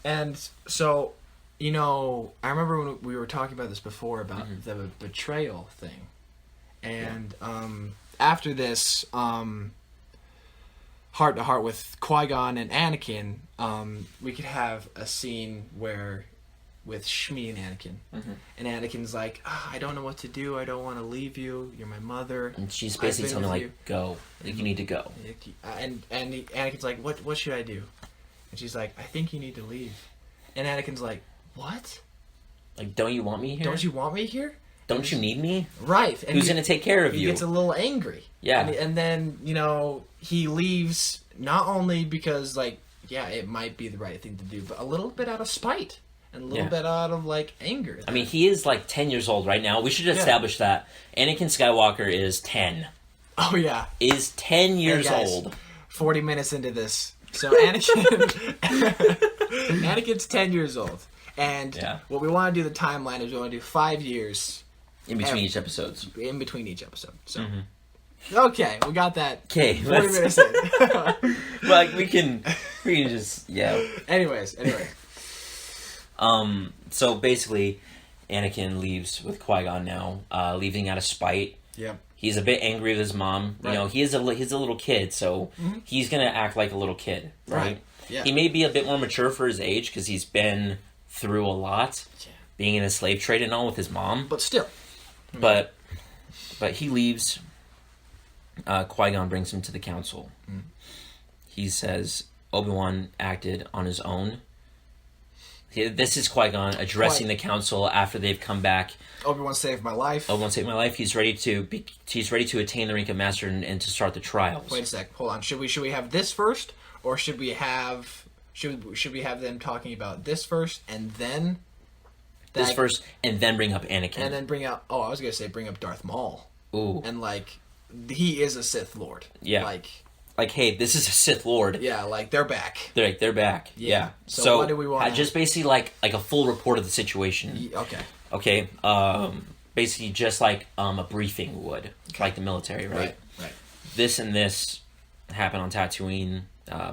And so, you know, I remember when we were talking about this before about the betrayal thing, and after this, heart to heart with Qui-Gon and Anakin, we could have a scene where with Shmi and Anakin, and Anakin's like, I don't know what to do. I don't want to leave you. You're my mother. And she's basically telling him, like, you. go. Like, you need to go. And Anakin's like, what should I do? And she's like, I think you need to leave. And Anakin's like, what? Like, don't you want me here? Don't you want me here? Don't you need me? Right. And Who's going to take care of he you? gets a little angry. Yeah. And then, you know, he leaves not only because, like, yeah, it might be the right thing to do, but a little bit out of spite. And a little bit out of, like, anger. I mean, he is, like, 10 years old right now. We should establish that. Anakin Skywalker is 10. Oh, yeah. Is 10 years Hey, guys, old. 40 minutes into this. So Anakin's 10 years old. And what we want to do the timeline is we want to do 5 years. In between each episodes. In between each episode. So, okay, we got that. Okay. 40 minutes in. Like, we can just, Anyways. So basically, Anakin leaves with Qui-Gon now, leaving out of spite. Yep. He's a bit angry with his mom. Right. You know, he's a little kid, so he's gonna act like a little kid, right? Yeah. He may be a bit more mature for his age because he's been through a lot, being in a slave trade and all with his mom. But still. But he leaves. Qui-Gon brings him to the council. He says Obi-Wan acted on his own. This is Qui-Gon addressing the council after they've come back. Obi-Wan saved my life. Obi-Wan saved my life. He's ready to attain the rank of master and to start the trials. Wait a sec. Hold on. Should we have this first, or should we have them talking about this first and then this first and then bring up Anakin and then bring up? Oh, I was gonna say bring up Darth Maul. Ooh. And like, he is a Sith Lord. Yeah. Like, hey, this is a Sith Lord. Yeah, like they're back. They're back. Yeah. So what do we want? Just basically like a full report of the situation. Okay. Okay. Basically just like a briefing would, like the military, right? Right. This and this happened on Tatooine.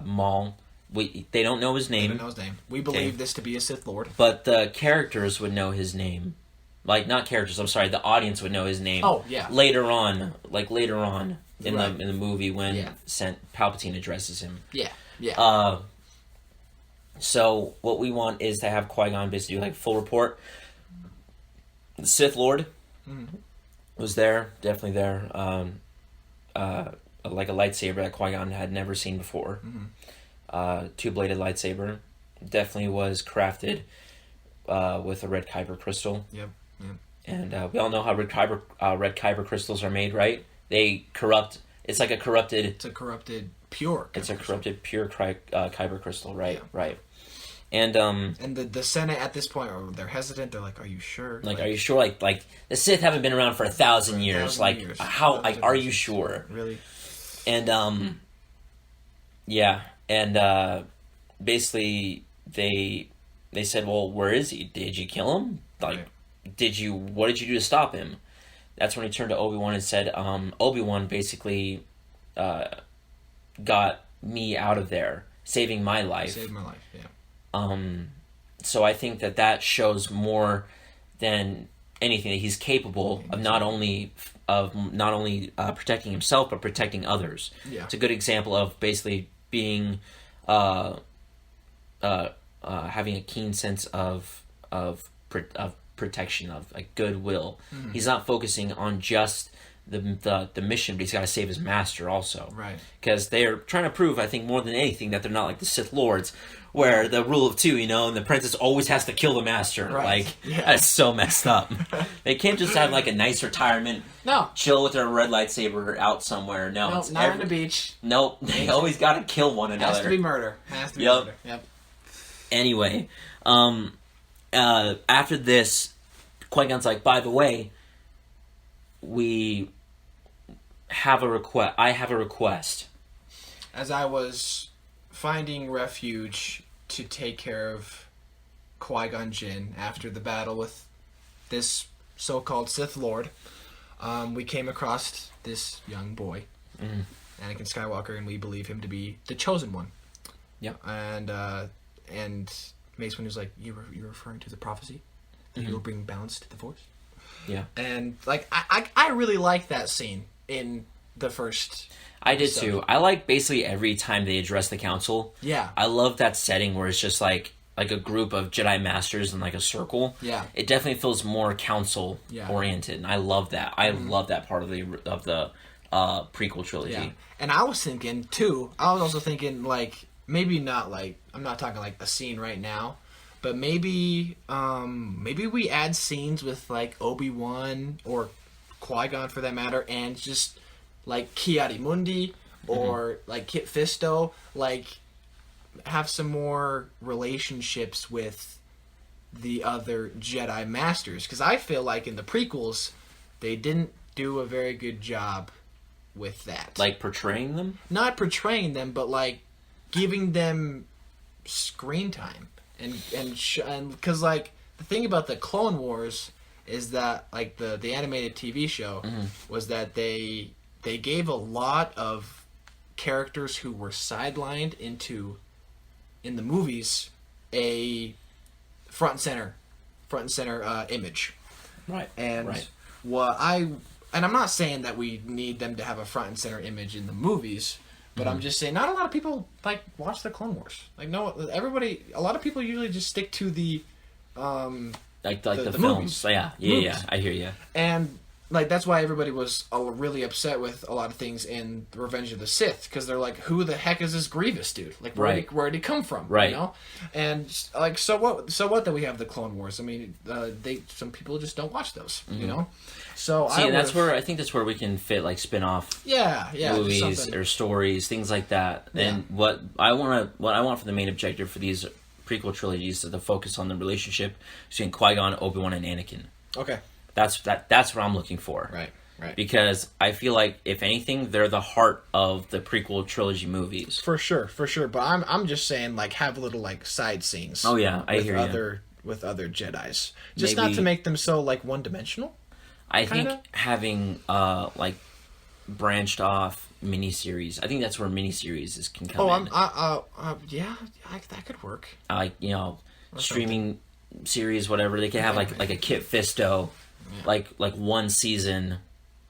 Maul. They don't know his name. They don't know his name. We believe this to be a Sith Lord. But the characters would know his name. Like, not characters, I'm sorry, the audience would know his name. Oh, yeah. Later on in the movie when Palpatine addresses him. Yeah. So what we want is to have Qui-Gon basically do like a full report. The Sith Lord was there, definitely there. Like a lightsaber that Qui-Gon had never seen before. Two-bladed lightsaber. Definitely was crafted with a red kyber crystal. Yep. And we all know how red kyber crystals are made, right? They corrupt. It's like a corrupted. It's a corrupted pure. It's a corrupted pure kyber crystal, right? Yeah. Right. And the Senate at this point, they're hesitant. They're like, "Are you sure? Like, are you sure? Like the Sith haven't been around for 1,000 years. How? Like, are you sure? Really? And yeah, and basically they said, well, where is he? Did you kill him? Like, what did you do to stop him? That's when he turned to Obi-Wan and said, Obi-Wan basically got me out of there, saving my life. Saved my life, yeah. So I think that shows more than anything that he's capable of not only protecting himself but protecting others. Yeah. It's a good example of basically being having a keen sense of protection, of like goodwill. He's not focusing on just the mission, but he's got to save his master also. Right. Because they're trying to prove, I think, more than anything, that they're not like the Sith Lords, where the rule of two, and the princess always has to kill the master. Right. Like, that's so messed up. They can't just have like a nice retirement. No. Chill with their red lightsaber out somewhere. No, nope, not on the beach. Nope. They always got to kill one another. Has to be murder. Murder. Yep. Anyway, after this, Qui-Gon's like, by the way, we have a request. I have a request. As I was finding refuge to take care of Qui-Gon Jinn after the battle with this so-called Sith Lord, we came across this young boy, Anakin Skywalker, and we believe him to be the chosen one. Yeah. And Mace Windu was like, you're referring to the prophecy that you will bring balance to the Force? Yeah. And like I really like that scene in the first. I did episode. too. I like basically every time they address the council. Yeah. I love that setting where it's just like a group of Jedi Masters in like a circle. Yeah. It definitely feels more council oriented, and I love that. I love that part of the prequel trilogy. Yeah. And I was thinking too. I was also thinking like maybe not like I'm not talking like a scene right now, but maybe we add scenes with like Obi-Wan or Qui-Gon for that matter, and just like Ki-Adi-Mundi or like Kit Fisto, like have some more relationships with the other Jedi Masters, because I feel like in the prequels they didn't do a very good job with that. Like portraying them? Not portraying them, but like giving them screen time, and because like the thing about the Clone Wars is that like the animated TV show was that they gave a lot of characters who were sidelined in the movies a front and center image. Right. And I'm not saying that we need them to have a front and center image in the movies, but I'm just saying not a lot of people like watch the Clone Wars. Like a lot of people usually just stick to the like the films. Movies. Yeah, Movies. I hear you. And like that's why everybody was really upset with a lot of things in Revenge of the Sith, because they're like, who the heck is this Grievous dude? Like where did he come from? Right. You know? And like so what that we have the Clone Wars? I mean, some people just don't watch those, you know? So I think that's where we can fit like spin-off movies or stories, things like that. Yeah. And what I want for the main objective for these prequel trilogies is to focus on the relationship between Qui-Gon, Obi-Wan, and Anakin. Okay. That's what I'm looking for. Right. Because I feel like if anything, they're the heart of the prequel trilogy movies. For sure. But I'm just saying like have little like side scenes. Oh yeah, I hear you. With other Jedis, just not to make them so like one dimensional. I think having like branched off miniseries. I think that's where miniseries can come in. That could work. Like streaming series, whatever. They could have like a Kit Fisto. Yeah. Like one season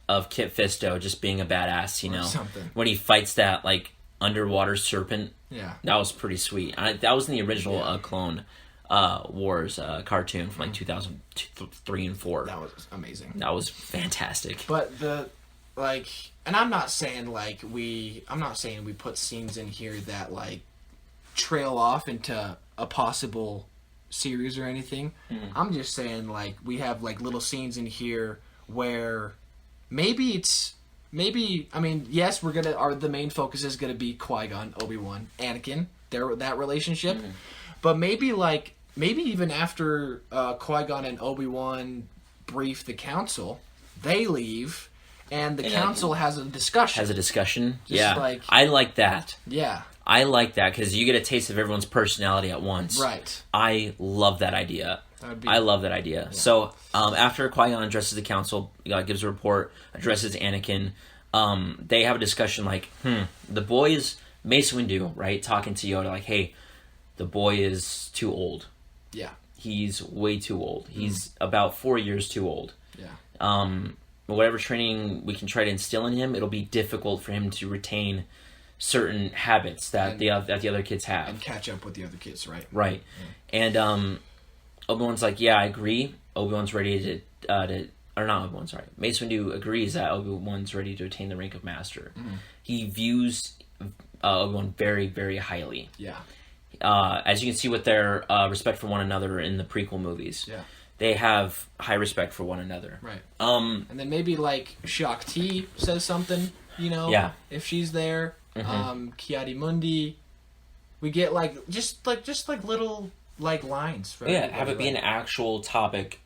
of Kit Fisto just being a badass, something. When he fights that like underwater serpent. Yeah, that was pretty sweet. That was in the original Clone Wars cartoon from like 2003 and 4. That was amazing. That was fantastic. But and I'm not saying we put scenes in here that like trail off into a possible series or anything. I'm just saying like we have like little scenes in here where maybe I mean, yes, the main focus is gonna be Qui-Gon, Obi-Wan, Anakin, that relationship, but maybe even after Qui-Gon and Obi-Wan brief the council, they leave and the council has a discussion. Yeah, I like that. Yeah. I like that because you get a taste of everyone's personality at once. Right. I love that idea. Yeah. So after Qui-Gon addresses the council, gives a report, addresses Anakin, they have a discussion like, the boy is Mace Windu, right? Talking to Yoda like, hey, the boy is too old. Yeah. He's way too old. He's about 4 years too old. Yeah. Whatever training we can try to instill in him, it'll be difficult for him to retain certain habits that the other kids have and catch up with the other kids, right? Right. Yeah. And Obi-Wan's like, yeah, I agree. Obi-Wan's ready Mace Windu agrees that Obi-Wan's ready to attain the rank of master. He views Obi-Wan very, very highly. Yeah. As you can see with their respect for one another in the prequel movies. Yeah. They have high respect for one another. Right. And then maybe like Shakti says something, if she's there. Ki-Adi-Mundi. We get just little like lines. For Yeah, have it be an actual topic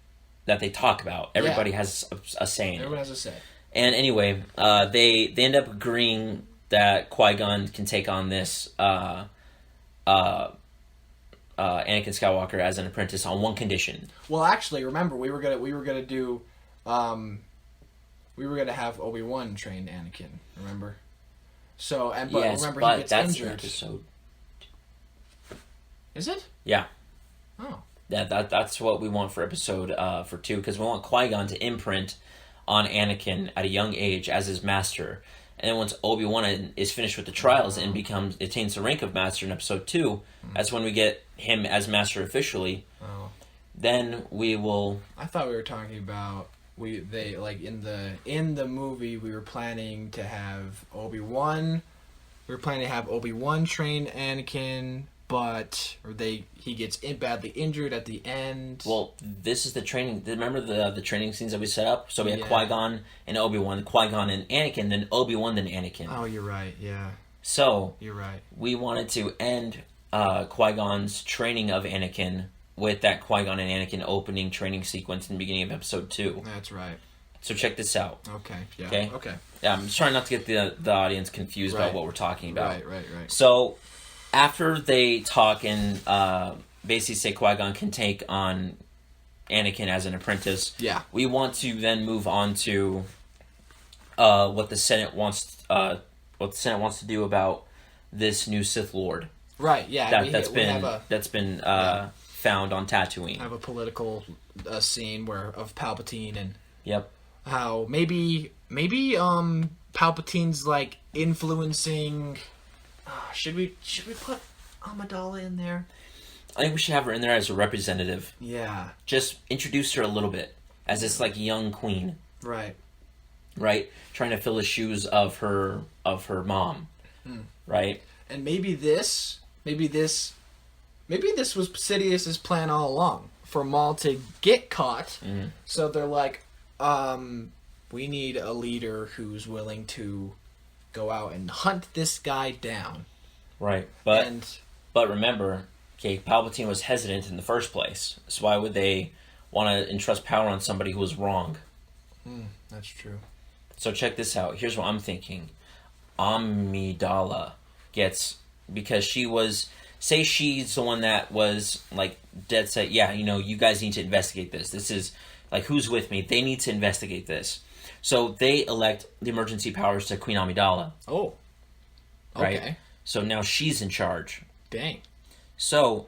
that they talk about. Everybody has a say in it. Everyone has a say. And anyway, they end up agreeing that Qui-Gon can take on this Anakin Skywalker as an apprentice on one condition. Well, actually, remember we were gonna have Obi-Wan train Anakin. Remember? So remember he gets that's injured. an episode. Is it? Yeah. Oh. That's what we want for episode for 2, because we want Qui-Gon to imprint on Anakin at a young age as his master. And then once Obi-Wan is finished with the trials and attains the rank of master in episode 2, that's when we get him as master officially. Oh. Then we will... I thought we were talking about in the movie we were planning to have Obi-Wan. We were planning to have Obi-Wan train Anakin, but he gets badly injured at the end. Well, this is the training. Remember the training scenes that we set up? So we had Qui-Gon and Obi-Wan, Qui-Gon and Anakin, then Obi-Wan, then Anakin. Oh, you're right, yeah. So, you're right. We wanted to end Qui-Gon's training of Anakin with that Qui-Gon and Anakin opening training sequence in the beginning of episode 2. That's right. So check this out. Okay, yeah. Okay? Yeah, I'm just trying not to get the audience confused about what we're talking about. Right. So, after they talk and basically say Qui-Gon can take on Anakin as an apprentice, we want to then move on to what the Senate wants to do about this new Sith Lord. Right. Yeah. That's been found on Tatooine. I have a political scene of Palpatine and how maybe Palpatine's like influencing. Should we put Amidala in there? I think we should have her in there as a representative. Yeah. Just introduce her a little bit as this like young queen. Right. Right? Trying to fill the shoes of her mom. Right? And maybe this was Sidious's plan all along for Maul to get caught. So they're like, we need a leader who's willing to go out and hunt this guy down. Right. But remember, Palpatine was hesitant in the first place. So why would they want to entrust power on somebody who was wrong? That's true. So check this out. Here's what I'm thinking. Amidala gets... Because she's the one that was, like, dead set, you guys need to investigate this. This is, like, who's with me? They need to investigate this. So they elect the emergency powers to Queen Amidala. Oh. Okay. Right? So now she's in charge. Dang. So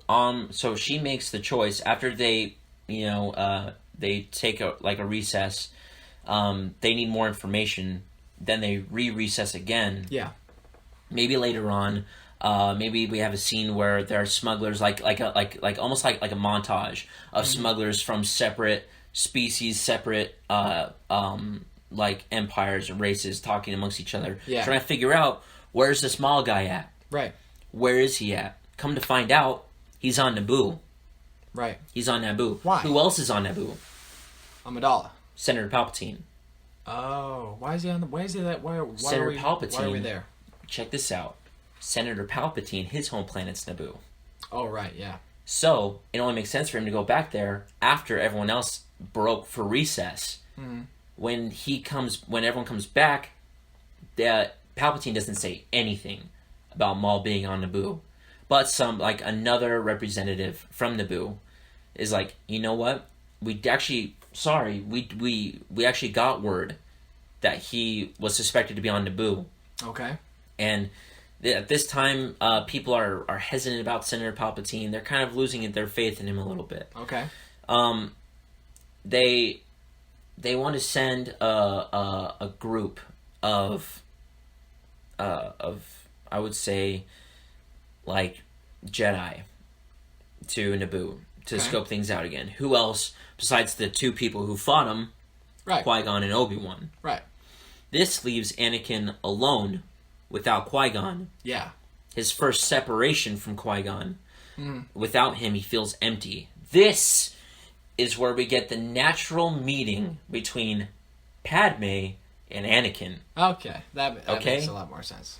she makes the choice after they, they take a recess. They need more information. Then they recess again. Yeah. Maybe later on, maybe we have a scene where there are smugglers, like almost like a montage of smugglers from separate species, separate like empires and races talking amongst each other, trying to figure out where's this Maul guy at. Right. Where is he at? Come to find out, he's on Naboo. Right. He's on Naboo. Why? Who else is on Naboo? Amidala. Senator Palpatine. Oh, why is he on the? Why is he that? Why Senator Palpatine. Why are we there? Check this out. Senator Palpatine, his home planet's Naboo. Oh right, yeah. So it only makes sense for him to go back there after everyone else broke for recess. When everyone comes back, Palpatine doesn't say anything about Maul being on Naboo, but another representative from Naboo is like, you know what? We actually got word that he was suspected to be on Naboo. Okay. And at this time, people are hesitant about Senator Palpatine. They're kind of losing their faith in him a little bit. Okay. They want to send a group of I would say like Jedi to Naboo to scope things out again. Who else besides the two people who fought him? Right. Qui-Gon and Obi-Wan. Right. This leaves Anakin alone without Qui-Gon. Yeah. His first separation from Qui-Gon. Without him, he feels empty. This is where we get the natural meeting between Padme and Anakin. Okay. That makes a lot more sense.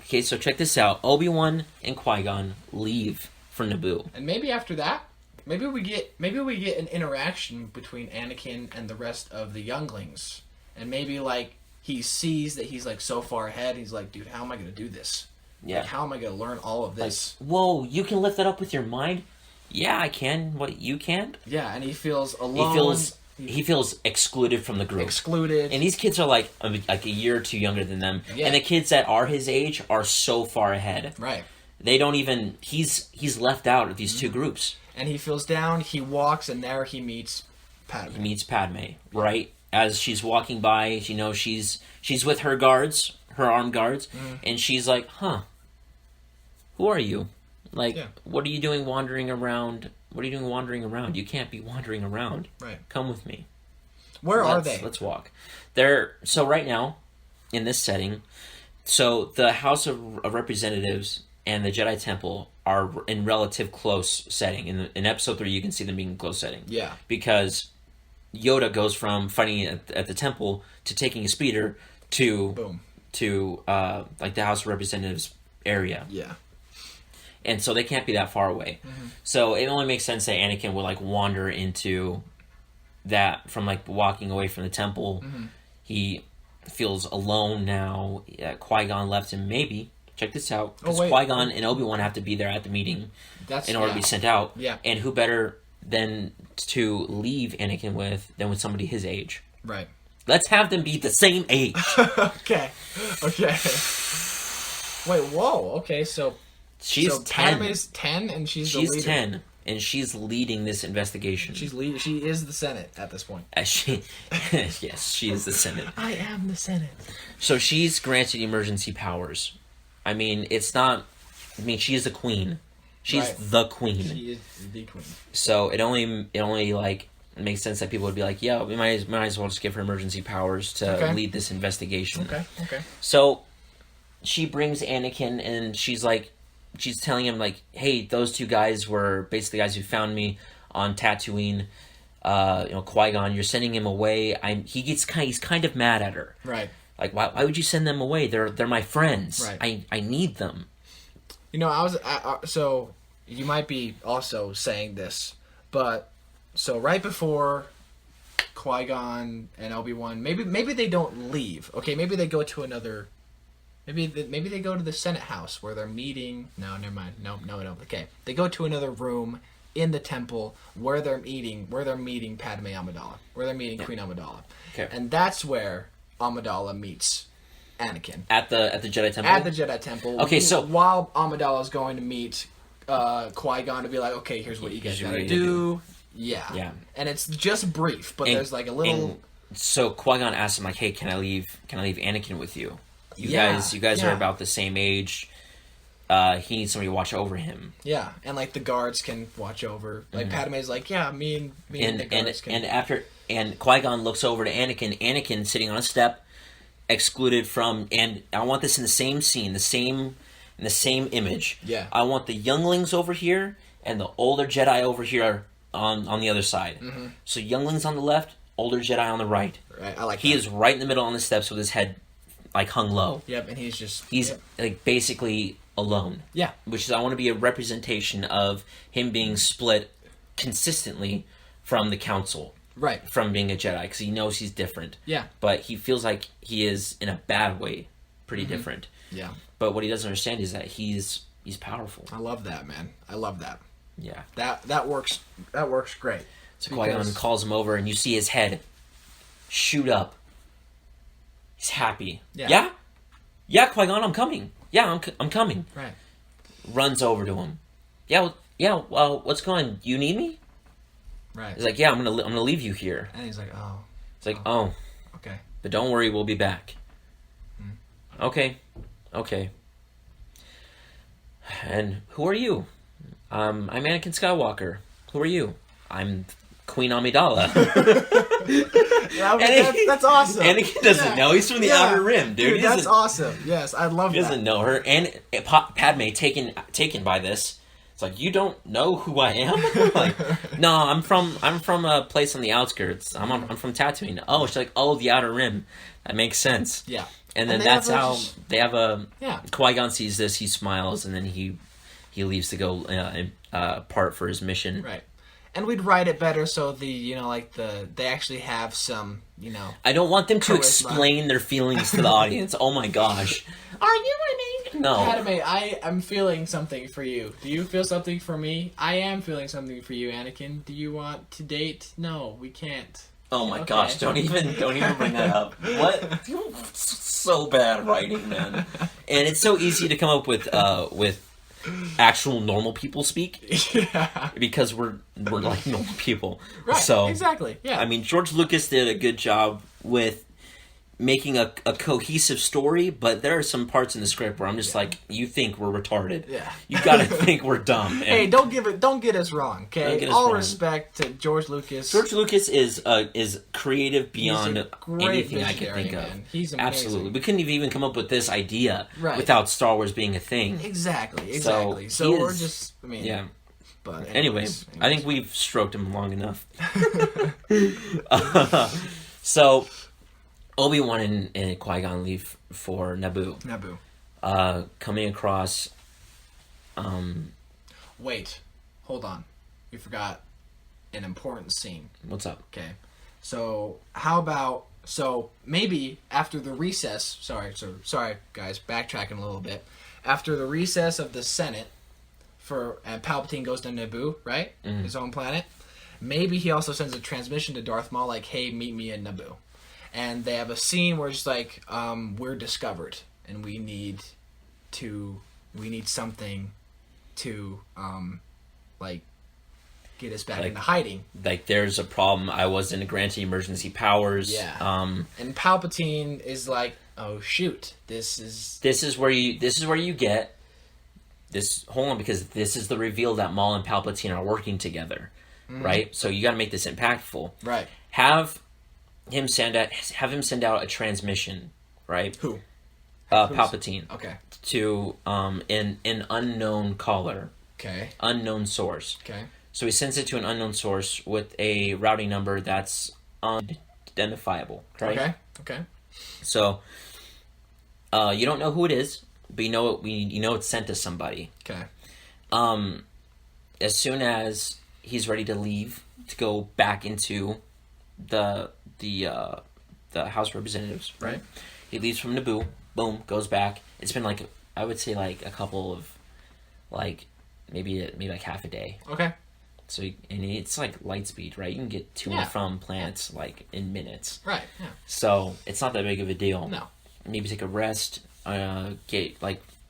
Okay, so check this out. Obi-Wan and Qui-Gon leave for Naboo. And maybe after that, maybe we get an interaction between Anakin and the rest of the younglings, and maybe like he sees that he's like so far ahead. He's like, dude, how am I going to do this? Yeah. Like, how am I going to learn all of this? Like, whoa, you can lift that up with your mind? Yeah, I can. What, you can't? Yeah, and he feels alone. He feels excluded from the group. Excluded. And these kids are like a year or two younger than them. Yeah. And the kids that are his age are so far ahead. Right. They don't even... He's left out of these two groups. And he feels down, he walks, and there he meets Padme. He meets Padme, right? As she's walking by, you know, she's with her guards, her armed guards, and she's like, huh, who are you? Like, what are you doing wandering around? What are you doing wandering around? You can't be wandering around. Right. Come with me. Where are they? Let's walk. So right now, in this setting, so the House of Representatives and the Jedi Temple are in relative close setting. In Episode 3, you can see them being in close setting. Yeah. Because Yoda goes from fighting at the temple to taking a speeder to like the House of Representatives area. Yeah. And so they can't be that far away. Mm-hmm. So it only makes sense that Anakin would like wander into that from like walking away from the temple. Mm-hmm. He feels alone now. Qui-Gon left him. Maybe check this out, because Qui-Gon and Obi-Wan have to be there at the meeting in order to be sent out. Yeah. And who better than to leave Anakin than with somebody his age? Right. Let's have them be the same age. Okay. Wait, whoa. Okay, so she's 10. Padme's 10 and she's the leader. She's 10 and she's leading this investigation. She is the Senate at this point. Yes, she is the Senate. I am the Senate. So she's granted emergency powers. I mean, it's not... I mean, she is the queen. She's the queen. She is the queen. So it only like makes sense that people would be like, yeah, we might as well just give her emergency powers to lead this investigation. Okay. So she brings Anakin and she's telling him like, hey, those two guys were basically the guys who found me on Tatooine. Qui-Gon, you're sending him away. He's kind of mad at her. Right. Like, why would you send them away? They're my friends. Right. I need them. You know, so you might be also saying this, but so right before Qui-Gon and Obi-Wan, maybe they don't leave. Okay, maybe they go to another. Maybe they go to the Senate house where they're meeting. No, never mind. No. Okay, they go to another room in the temple where they're meeting Padme Amidala, where they're meeting Queen Amidala, and that's where Amidala meets Anakin at the Jedi Temple. At the Jedi Temple. Okay, so while Amidala is going to meet Qui-Gon to be like, okay, here's what you guys gotta do. Yeah. And it's just brief, but there's like a little. So Qui-Gon asks him like, hey, can I leave Anakin with you? You guys are about the same age. He needs somebody to watch over him. Yeah, and like the guards can watch over. Like Padme's like, yeah, me and the guards can. And Qui-Gon looks over to Anakin. Anakin sitting on a step, excluded from. And I want this in the same scene, in the same image. Yeah. I want the younglings over here and the older Jedi over here on the other side. Mm-hmm. So younglings on the left, older Jedi on the right. Right. I like. He is right in the middle on the steps with his head like hung low. Yep, and he's like basically alone. Yeah. Which is, I want to be a representation of him being split consistently from the council. Right. From being a Jedi, because he knows he's different. Yeah. But he feels like he is, in a bad way, pretty different. Yeah. But what he doesn't understand is that he's powerful. I love that, man. I love that. Yeah. That works great. So Qui-Gon calls him over, and you see his head shoot up. He's happy. Yeah? Yeah, Qui-Gon, I'm coming. Yeah, I'm coming. Right. Runs over to him. Yeah, well, what's going on? You need me? Right. He's like, yeah, I'm gonna leave you here. And he's like, oh. It's like, oh. Okay. But don't worry, we'll be back. Okay. And who are you? I'm Anakin Skywalker. Who are you? I'm Queen Amidala. That's awesome. Anakin doesn't know. He's from the Outer Rim, dude. That's awesome. Yes, I love that. He doesn't know her. And Padme taken by this. It's like, you don't know who I am? Like, no, I'm from a place on the outskirts. I'm from Tatooine. Oh, she's like, oh, the Outer Rim. That makes sense. Yeah. And then that's how they have a... Yeah. Qui-Gon sees this, he smiles, and then he leaves to go part for his mission. Right. And we'd write it better so they actually have some, I don't want them to charisma. explain their feelings to the audience. Oh my gosh. Are you an No. Padme, I am feeling something for you. Do you feel something for me? I am feeling something for you, Anakin. Do you want to date? No, we can't. Oh my gosh, don't even bring that up. What? So bad writing, man. And it's so easy to come up with actual normal people speak. Yeah. Because we're like normal people. Right, so exactly, yeah. I mean, George Lucas did a good job with making a cohesive story, but there are some parts in the script where I'm just like, you think we're retarded. Yeah. You gotta think we're dumb. And hey, don't get us wrong, okay? All respect to George Lucas. George Lucas is creative beyond anything I can think of. Man. He's amazing. Absolutely. We couldn't have even come up with this idea right. without Star Wars being a thing. Exactly. So we're just, yeah. But anyways, I think we've stroked him long enough. So Obi-Wan and Qui-Gon leave for Naboo. Coming across... Wait. Hold on. We forgot an important scene. What's up? Okay. So, how about... So, maybe after the recess... Sorry, guys. Backtracking a little bit. After the recess of the Senate, and Palpatine goes to Naboo, right? Mm-hmm. His own planet. Maybe he also sends a transmission to Darth Maul like, hey, meet me in Naboo. And they have a scene where it's like, we're discovered, and we need something to, get us back into hiding. Like, there's a problem. I wasn't granted emergency powers. Yeah. And Palpatine is like, oh shoot, this is where you get this. Hold on, because this is the reveal that Maul and Palpatine are working together, right? So you got to make this impactful, right? Have him send out a transmission, right? Who? Palpatine. Okay. To an unknown caller. Okay. Unknown source. Okay. So he sends it to an unknown source with a routing number that's unidentifiable, right? Okay. So you don't know who it is, but you know it's sent to somebody. Okay. As soon as he's ready to leave to go back into the House of Representatives, right? He leaves from Naboo, boom, goes back. It's been like, I would say like a couple of, like maybe like half a day. Okay. So it's like light speed, right? You can get to and from planets like in minutes. Right. Yeah. So it's not that big of a deal. No. Maybe take a rest, put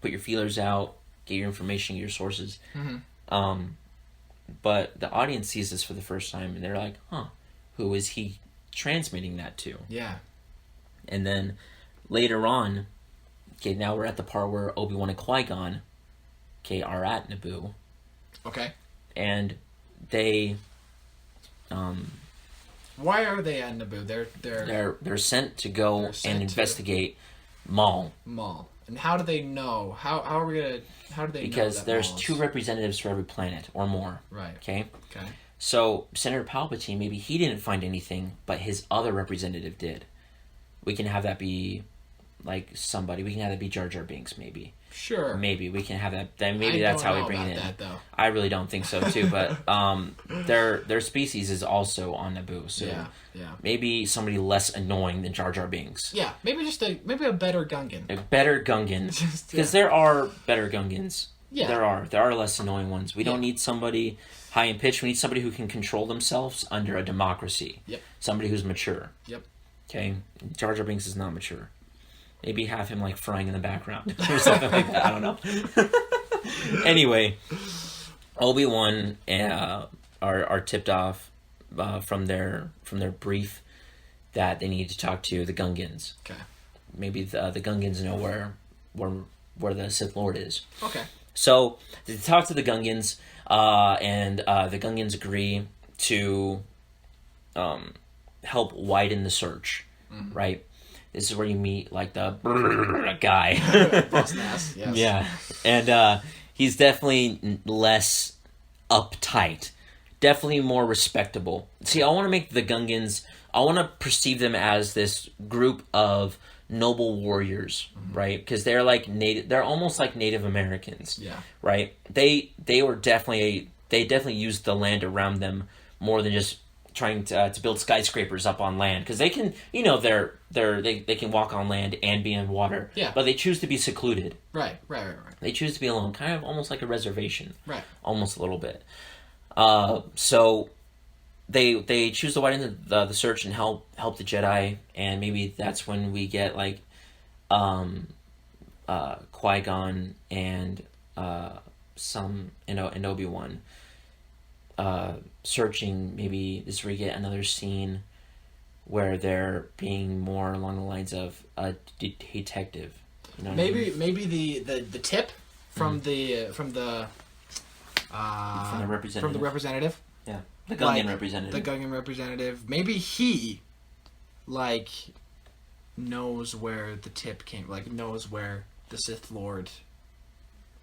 your feelers out, get your information, get your sources. Mm-hmm. But the audience sees this for the first time and they're like, huh, who is he transmitting that to? Yeah. And then later on, okay, now we're at the part where Obi-Wan and Qui-Gon, okay, are at Naboo. Okay. And they, why are they at Naboo? They're sent to go and investigate Maul. And how do they know? How do they know? Because there's two representatives for every planet or more. Right. Okay. Okay. So Senator Palpatine, maybe he didn't find anything, but his other representative did. We can have that be like somebody. We can have that be Jar Jar Binks, maybe. Sure. Maybe we can have that. Maybe that's how we bring it in. That, though. I really don't think so too. But their species is also on Naboo, so maybe somebody less annoying than Jar Jar Binks. Yeah, maybe a better Gungan. A better Gungan, because there are better Gungans. Yeah, there are less annoying ones. We don't need somebody high in pitch. We need somebody who can control themselves under a democracy. Yep. Somebody who's mature. Yep. Okay, Jar Jar Binks is not mature. Maybe have him like frying in the background or something like that. I don't know. Anyway, Obi-Wan are tipped off from their brief that they need to talk to the Gungans. Okay. Maybe the Gungans know where the Sith Lord is. Okay. So they talk to the Gungans, and the Gungans agree to help widen the search, right? This is where you meet, like, the guy. Yes. Yeah. And he's definitely less uptight. Definitely more respectable. See, I want to make the Gungans... I want to perceive them as this group of noble warriors, right? Because they're like they're almost like Native Americans. Yeah. Right? They were definitely they definitely use the land around them more than just trying to build skyscrapers up on land, because they can, they can walk on land and be in water. Yeah. But they choose to be secluded. Right. They choose to be alone, kind of almost like a reservation. Right. Almost a little bit. So they choose to widen the search and help the Jedi, and maybe that's when we get like Qui-Gon and and Obi-Wan searching. Maybe this is where you get another scene where they're being more along the lines of a detective. You know what I mean? Maybe the tip from the representative. Yeah, the Gungan representative. The Gungan representative. Maybe he knows where the tip came. Knows where the Sith Lord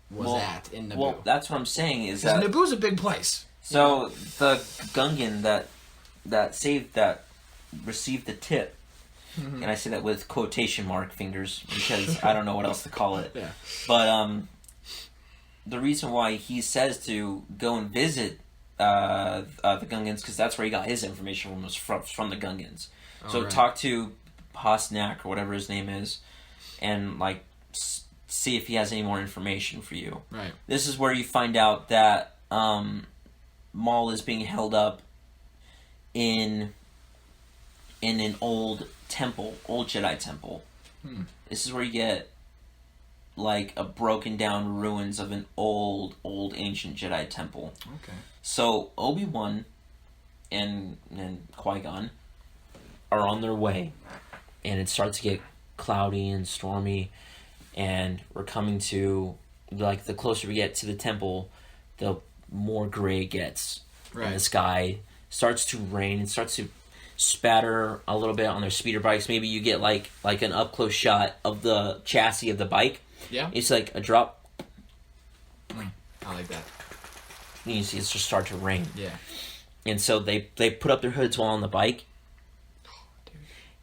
was at in Naboo. Well, that's what I'm saying is that Naboo's a big place. So the Gungan that received the tip, and I say that with quotation mark fingers because I don't know what else to call it. Yeah. But the reason why he says to go and visit the Gungans, because that's where he got his information from, was from the Gungans. So talk to Hosnak or whatever his name is, and see if he has any more information for you. Right. This is where you find out that Maul is being held up in an old Jedi temple. This is where you get a broken down ruins of an old ancient Jedi temple. Okay. So Obi-Wan and Qui-Gon are on their way, and it starts to get cloudy and stormy, and we're coming to the closer we get to the temple, the more gray it gets. Right. And the sky starts to rain. It starts to spatter a little bit on their speeder bikes. Maybe you get like an up close shot of the chassis of the bike. Yeah. It's like a drop. I like that. And you see it just start to rain. Yeah. And so they put up their hoods while on the bike.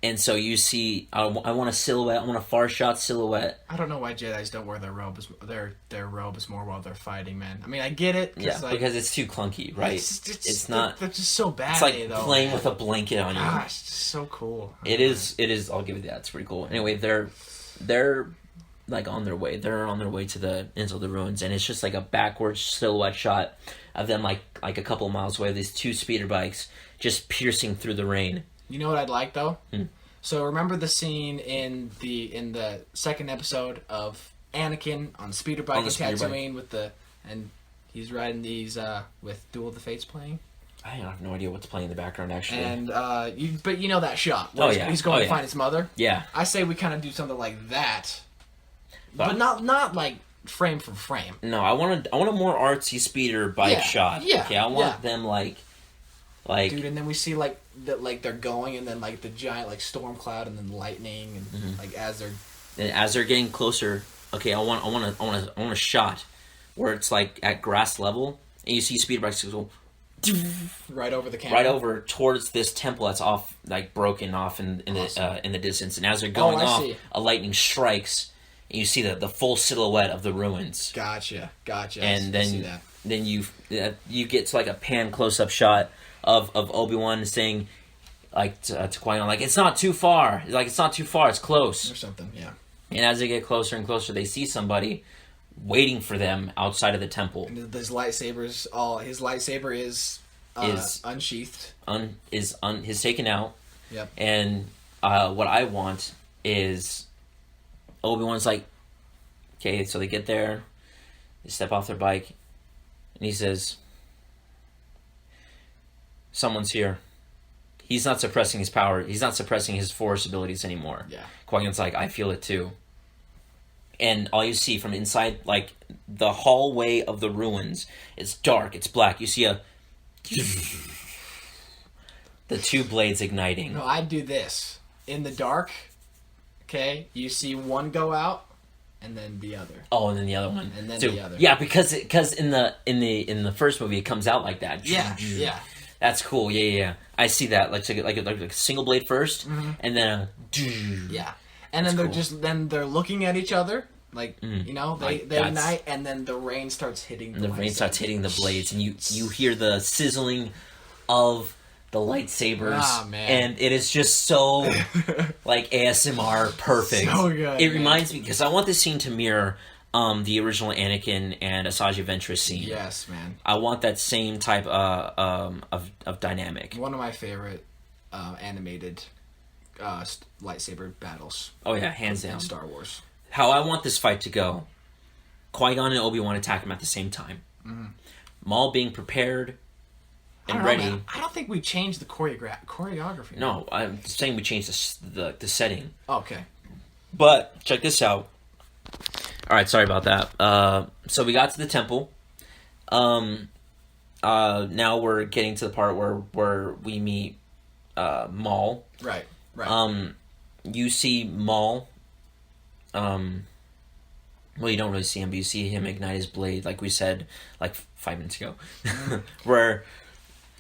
And so you see, I want a silhouette. I want a far shot silhouette. I don't know why Jedi's don't wear their robes. Their robes more while they're fighting, man. I mean, I get it. Yeah, because it's too clunky, right? It's not. They're just so bad. It's like though, playing man. with a blanket on you. Gosh, it's just so cool. It is. I'll give you that. It's pretty cool. Anyway, they're on their way. They're on their way into the ruins, and it's just like a backwards silhouette shot of them, like a couple of miles away. These two speeder bikes just piercing through the rain. You know what I'd like though? So remember the scene in the second episode of Anakin on the speeder bike in Tatooine and he's riding these with Duel of the Fates playing. I have no idea what's playing in the background actually. And but you know that shot where he's going to find his mother. Yeah. I say we kind of do something like that, but not like frame for frame. No, I want a more artsy speeder bike shot. Yeah. Okay, I want them like dude, and then we see that they're going, and then the giant storm cloud, and then lightning, and as they're getting closer. Okay, I want a shot where it's at grass level, and you see speeder bikes go right over the camera, right over towards this temple that's off, broken off in the distance, and as they're going off, a lightning strikes, and you see the full silhouette of the ruins. Gotcha. And then you get to a pan close up shot of Obi-Wan saying to Qui-Gon, it's not too far. It's not too far, it's close. Or something, yeah. And as they get closer and closer, they see somebody waiting for them outside of the temple. And his lightsaber is unsheathed. Is taken out. Yep. And what I want is Obi-Wan's okay, so they get there, they step off their bike, and he says, someone's here. He's not suppressing his power. He's not suppressing his Force abilities anymore. Yeah. Qui-Gon's I feel it too. And all you see from inside, the hallway of the ruins, it's dark, it's black. You see the two blades igniting. No, I'd do this. In the dark, okay, you see one go out, and then the other. Oh, and then the other one. And then the other. Yeah, because in the first movie it comes out like that. Yeah. That's cool. Yeah. I see that like a single blade first, and then yeah, and then they're looking at each other, Like, Mm. you know, they That's- ignite, and then the rain starts hitting And the rain starts hitting the blades, and you hear the sizzling of the lightsabers. Ah, man. And it is just so, like, ASMR perfect. So good, It man. reminds me, because I want this scene to mirror the original Anakin and Asajj Ventress scene. Yes, man. I want that same type of dynamic. One of my favorite animated lightsaber battles Oh yeah, hands in down. Star Wars. How I want this fight to go: Qui-Gon and Obi-Wan attack him at the same time. Mm-hmm. Maul being prepared I and don't know, ready. man. I don't think we changed the choreography. No, I'm saying we changed the setting. Okay. But check this out. All right, sorry about that. So we got to the temple. Now we're getting to the part where we meet Maul. Right. Right. You see Maul. Well, you don't really see him, but you see him ignite his blade, like we said, like 5 minutes ago, where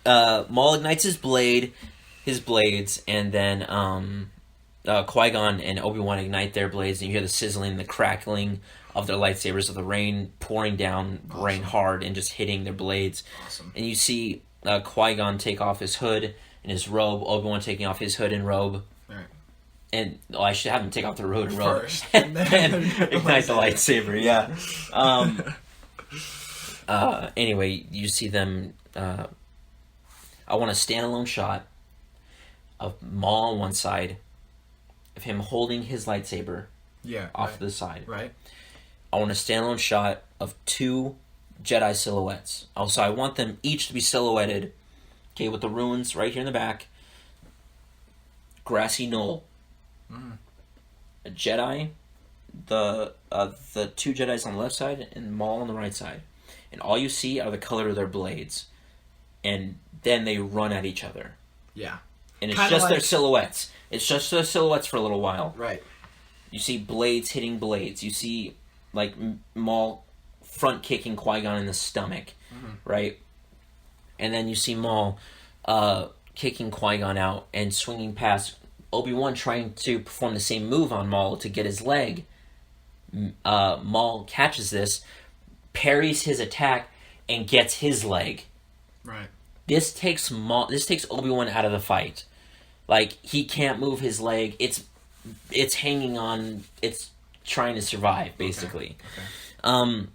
Maul ignites his blades, and then Qui-Gon and Obi-Wan ignite their blades, and you hear the sizzling, the crackling of their lightsabers, of the rain pouring down, rain hard, and just hitting their blades. Awesome. And you see Qui-Gon take off his hood and his robe, Obi-Wan taking off his hood and robe. Right. And I should have him take off the hood and robe First, and and then then ignite the lightsaber. Yeah. Anyway, you see them. I want a standalone shot of Maul on one side, of him holding his lightsaber Yeah. off right. to the side. Right. I want a standalone shot of 2 Jedi silhouettes. Also, I want them each to be silhouetted. Okay, with the ruins right here in the back. Grassy knoll. A Jedi, the 2 Jedis on the left side and Maul on the right side, and all you see are the color of their blades, and then they run at each other, Yeah. and it's Kinda just their like- silhouettes. It's just their silhouettes for a little while. Right. You see blades hitting blades. You see like Maul front kicking Qui-Gon in the stomach, right? And then you see Maul kicking Qui-Gon out and swinging past Obi-Wan, trying to perform the same move on Maul to get his leg. Maul catches this, parries his attack, and gets his leg. Right. This takes Obi-Wan out of the fight. Like, he can't move his leg. It's hanging on. It's trying to survive, basically. Okay.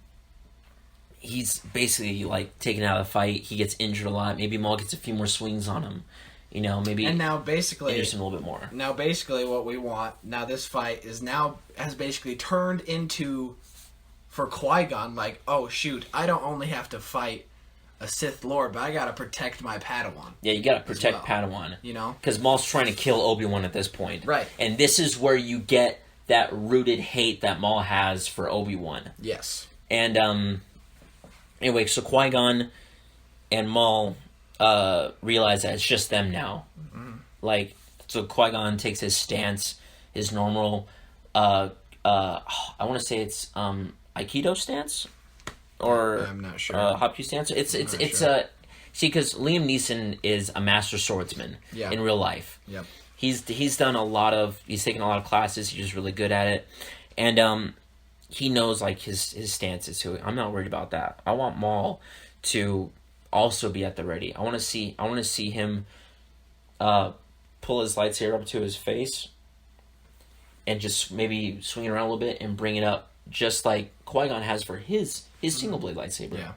He's basically like taken out of the fight. He gets injured a lot. Maybe Maul gets a few more swings on him. You know, maybe And now basically, injures him a little bit more. Now, basically, what we want now, this fight has basically turned into, for Qui-Gon, like, oh shoot, I don't only have to fight a Sith Lord, but I gotta protect my Padawan. Yeah, you gotta protect well. Padawan. You know, Because Maul's trying to kill Obi-Wan at this point. Right. And this is where you get that rooted hate that Maul has for Obi-Wan. yes, And, anyway, so Qui-Gon and Maul realize that it's just them now. Like, so Qui-Gon takes his stance, his normal, I want to say it's Aikido stance? Or I'm not sure. Hapkido stance? It's sure. see, because Liam Neeson is a master swordsman Yeah. in real life. Yep. He's taken a lot of classes. He's just really good at it, and he knows like his stances. So I'm not worried about that. I want Maul to also be at the ready. I want to see him pull his lightsaber up to his face and just maybe swing it around a little bit and bring it up, just like Qui-Gon has for his single blade lightsaber. Yeah.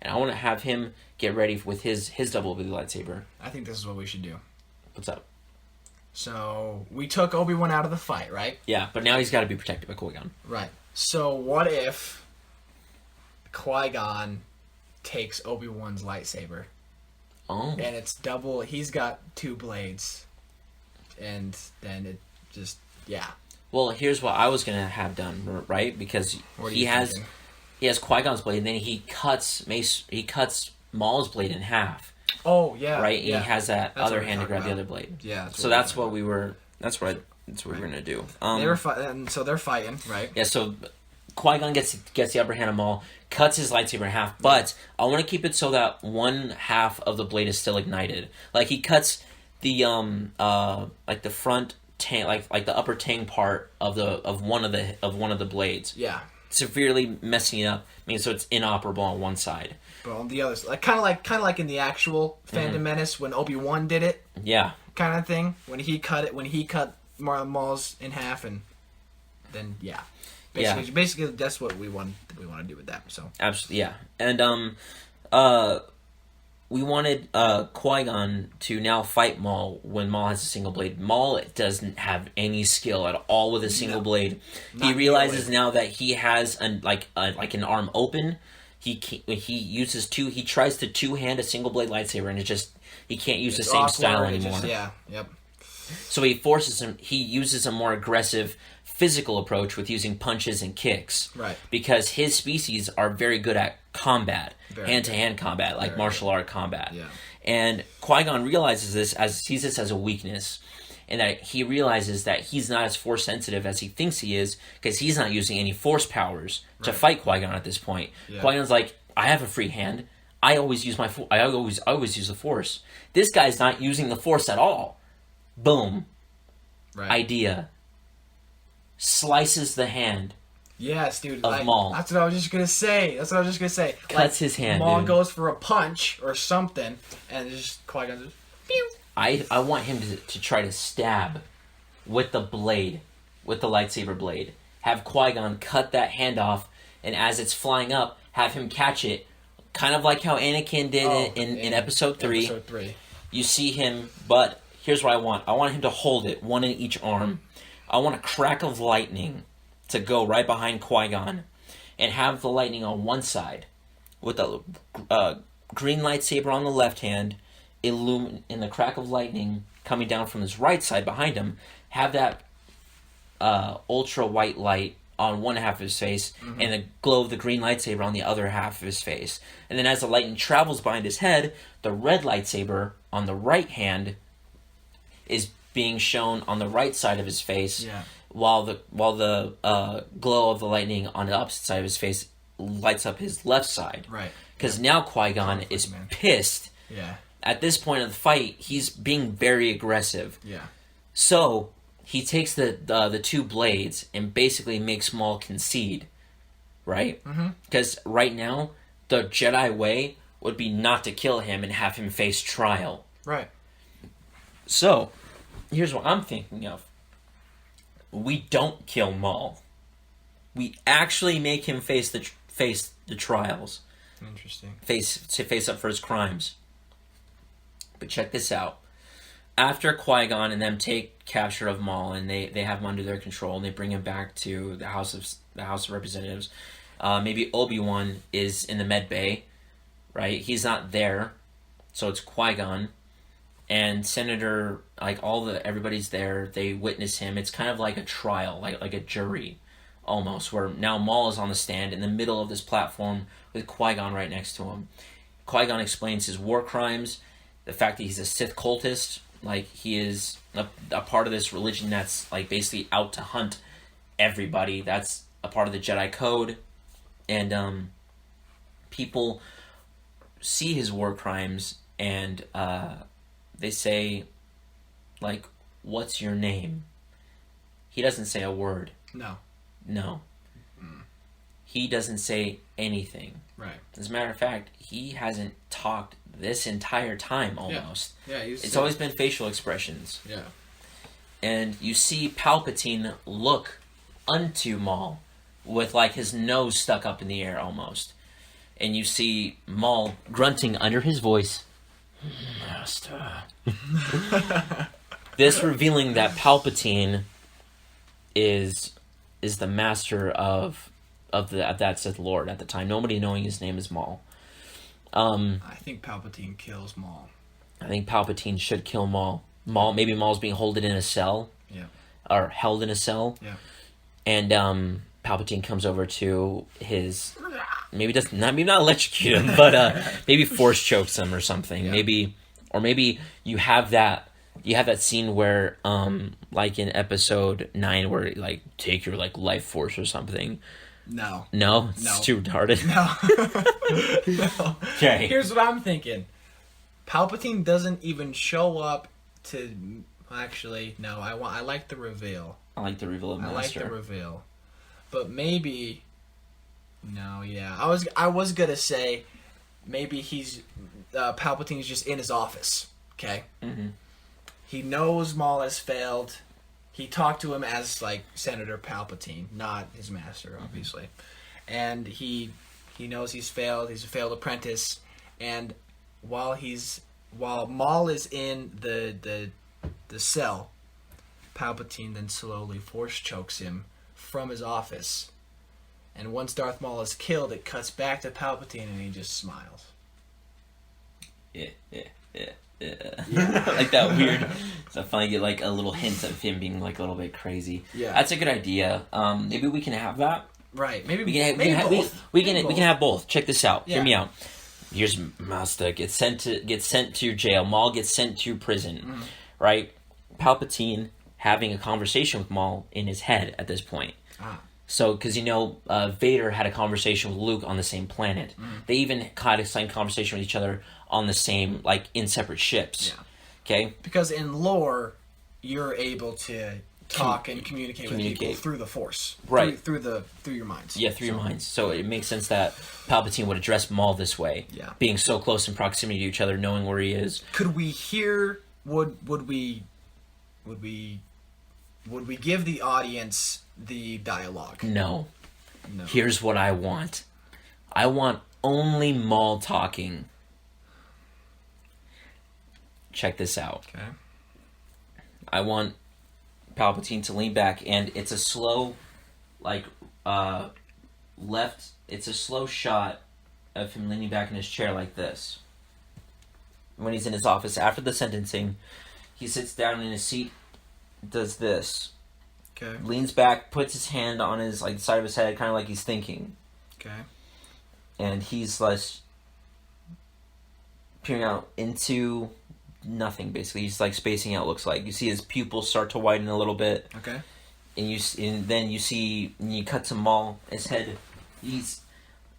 And I want to have him get ready with his double blade lightsaber. I think this is what we should do. What's up? So we took Obi-Wan out of the fight, right? Yeah, but now he's got to be protected by Qui-Gon. Right. So what if Qui-Gon takes Obi-Wan's lightsaber, Oh. and it's double? He's got 2 blades, and then it just Well, here's what I was gonna have done, right? Because What are he you has thinking? Qui-Gon's blade, and then he cuts Maul's blade in half, Oh yeah. right? And Yeah. he has that That's other what we're hand to talking grab the about. other blade. Yeah. So that's what we were. That's what we're gonna do. They were fighting. So they're fighting, right? Yeah. So Qui-Gon gets the upper hand of Maul, cuts his lightsaber in half, but I want to keep it so that one half of the blade is still ignited. Like he cuts the like the front tang, like the upper tang part of one of the blades. Yeah. Severely messing it up. I mean, so it's inoperable on one side. But on the other side, kind of like in the actual Phantom Menace when Obi-Wan did it. Yeah. Kind of thing. When he cut Maul's in half, and then basically that's what we want to do with that. So absolutely, yeah. And we wanted Qui-Gon to now fight Maul when Maul has a single blade. Maul doesn't have any skill at all with a single blade. He realizes now that he has an arm open. He uses he tries to two-hand a single blade lightsaber, and he can't use the same style anymore. So he uses a more aggressive physical approach with using punches and kicks. Right. Because his species are very good at combat, hand-to-hand combat, like martial art combat. Yeah. And Qui-Gon realizes this, sees this as a weakness, and that he realizes that he's not as force sensitive as he thinks he is, because he's not using any force powers to fight Qui-Gon at this point. Yeah. Qui-Gon's like, I have a free hand. I always use I always use the force. This guy's not using the force at all. Boom. Right. Idea. Slices the hand. Yes, dude. Of Maul. That's what I was just gonna say. Cuts his hand. Maul goes for a punch or something, and just Qui-Gon just. Pew. I want him to try to stab with the blade, with the lightsaber blade. Have Qui-Gon cut that hand off, and as it's flying up, have him catch it, kind of like how Anakin did it in Episode 3. Episode 3. You see him, but here's what I want. I want him to hold it, one in each arm. I want a crack of lightning to go right behind Qui-Gon, and have the lightning on one side, with the green lightsaber on the left hand, in the crack of lightning coming down from his right side behind him, have that ultra white light on one half of his face, and the glow of the green lightsaber on the other half of his face. And then as the lightning travels behind his head, the red lightsaber on the right hand is being shown on the right side of his face, while the glow of the lightning on the opposite side of his face lights up his left side. Right. Because now Qui-Gon is pissed. Yeah. At this point of the fight, he's being very aggressive. Yeah. So he takes the two blades and basically makes Maul concede, right? Because right now, the Jedi way would be not to kill him and have him face trial. Right. So, here's what I'm thinking of. We don't kill Maul. We actually make him face the trials. Interesting. Face up for his crimes. But check this out. After Qui-Gon and them take capture of Maul, and they have him under their control, and they bring him back to the House of Representatives. Maybe Obi-Wan is in the med bay, right? He's not there, so it's Qui-Gon and Senator. Everybody's there. They witness him. It's kind of like a trial, like a jury, almost. Where now Maul is on the stand in the middle of this platform with Qui-Gon right next to him. Qui-Gon explains his war crimes. The fact that he's a Sith cultist, he is a part of this religion that's basically out to hunt everybody. That's a part of the Jedi Code, and people see his war crimes and they say, "What's your name?" He doesn't say a word. No. He doesn't say anything. Right. As a matter of fact, he hasn't talked this entire time almost. Yeah, it's always been facial expressions. Yeah. And you see Palpatine look unto Maul with his nose stuck up in the air almost. And you see Maul grunting under his voice, "Master." This revealing that Palpatine is the master of that Sith Lord at the time. Nobody knowing his name is Maul. I think Palpatine kills Maul. I think Palpatine should kill Maul. Maybe Maul's being held in a cell. Yeah. Or held in a cell. Yeah. And Palpatine comes over to his, maybe not electrocute him, but maybe force chokes him or something. Yeah. Maybe you have that scene where in episode 9 where take your life force or something. No. No? It's too retarded? No. Okay. Here's what I'm thinking. Palpatine doesn't even show up to Actually, no. I like the reveal. I like the reveal of Master. I like the reveal, but maybe. No, yeah. I was gonna say, maybe he's Palpatine's just in his office. Okay. Mm-hmm. He knows Maul has failed. He talked to him as like Senator Palpatine, not his master, obviously, and he knows he's failed. He's a failed apprentice, and while Maul is in the cell, Palpatine then slowly force chokes him from his office. And once Darth Maul is killed, it cuts back to Palpatine and he just smiles. Yeah. Like that weird. So I finally get like a little hint of him being like a little bit crazy. Yeah. That's a good idea. Maybe we can have that. Right. Maybe we can have both. Check this out. Yeah. Hear me out. Here's Master gets sent to your jail. Maul gets sent to your prison. Mm-hmm. Right? Palpatine having a conversation with Maul in his head at this point. So, because Vader had a conversation with Luke on the same planet. Mm-hmm. They even had a same conversation with each other on the same, like, in separate ships. Yeah. Okay? Because in lore, you're able to talk and communicate with people through the Force. Right. Through your minds. Yeah, through your minds. So it makes sense that Palpatine would address Maul this way. Yeah. Being so close in proximity to each other, knowing where he is. Could we hear... Would we give the audience the dialogue? No. Here's what I want. I want only Maul talking. Check this out. Okay. I want Palpatine to lean back, and it's a slow, like, it's a slow shot of him leaning back in his chair like this. When he's in his office after the sentencing, he sits down in his seat, does this. Okay. Leans back, puts his hand on his like side of his head, kind of like he's thinking. Okay. And he's like peering out into nothing. Basically, he's like spacing out. Looks like you see his pupils start to widen a little bit. Okay. And then you see when you cut to Maul, his head. He's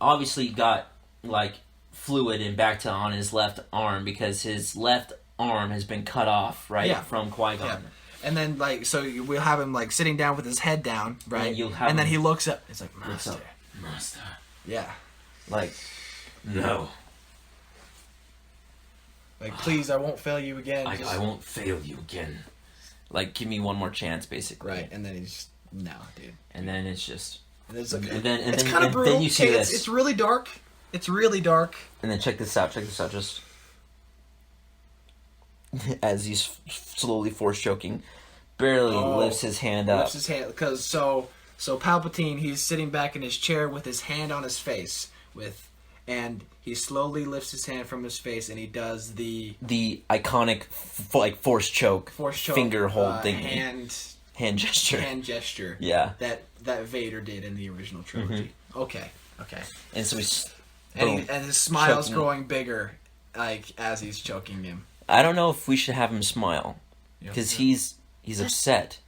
obviously got like fluid and back on his left arm because his left arm has been cut off from Qui-Gon. Yeah. And then, like, so we'll have him, like, sitting down with his head down, right? And then he looks up. It's like, Master. Yeah. Like, no. Like, please, I won't fail you again. I won't fail you again. Like, give me one more chance, basically. Right, and then he's, no, dude. And then it's just... And it's like, it's kind of brutal. Then you see this. It's really dark. It's really dark. And then check this out, just... as he's slowly force choking, barely lifts his hand up. Lifts his hand, because so Palpatine, he's sitting back in his chair with his hand on his face, and he slowly lifts his hand from his face, and he does the iconic force choke finger hold thing, hand gesture. Yeah, that Vader did in the original trilogy. Mm-hmm. Okay. And so he's and his smile's growing bigger, like as he's choking him. I don't know if we should have him smile, because he's upset.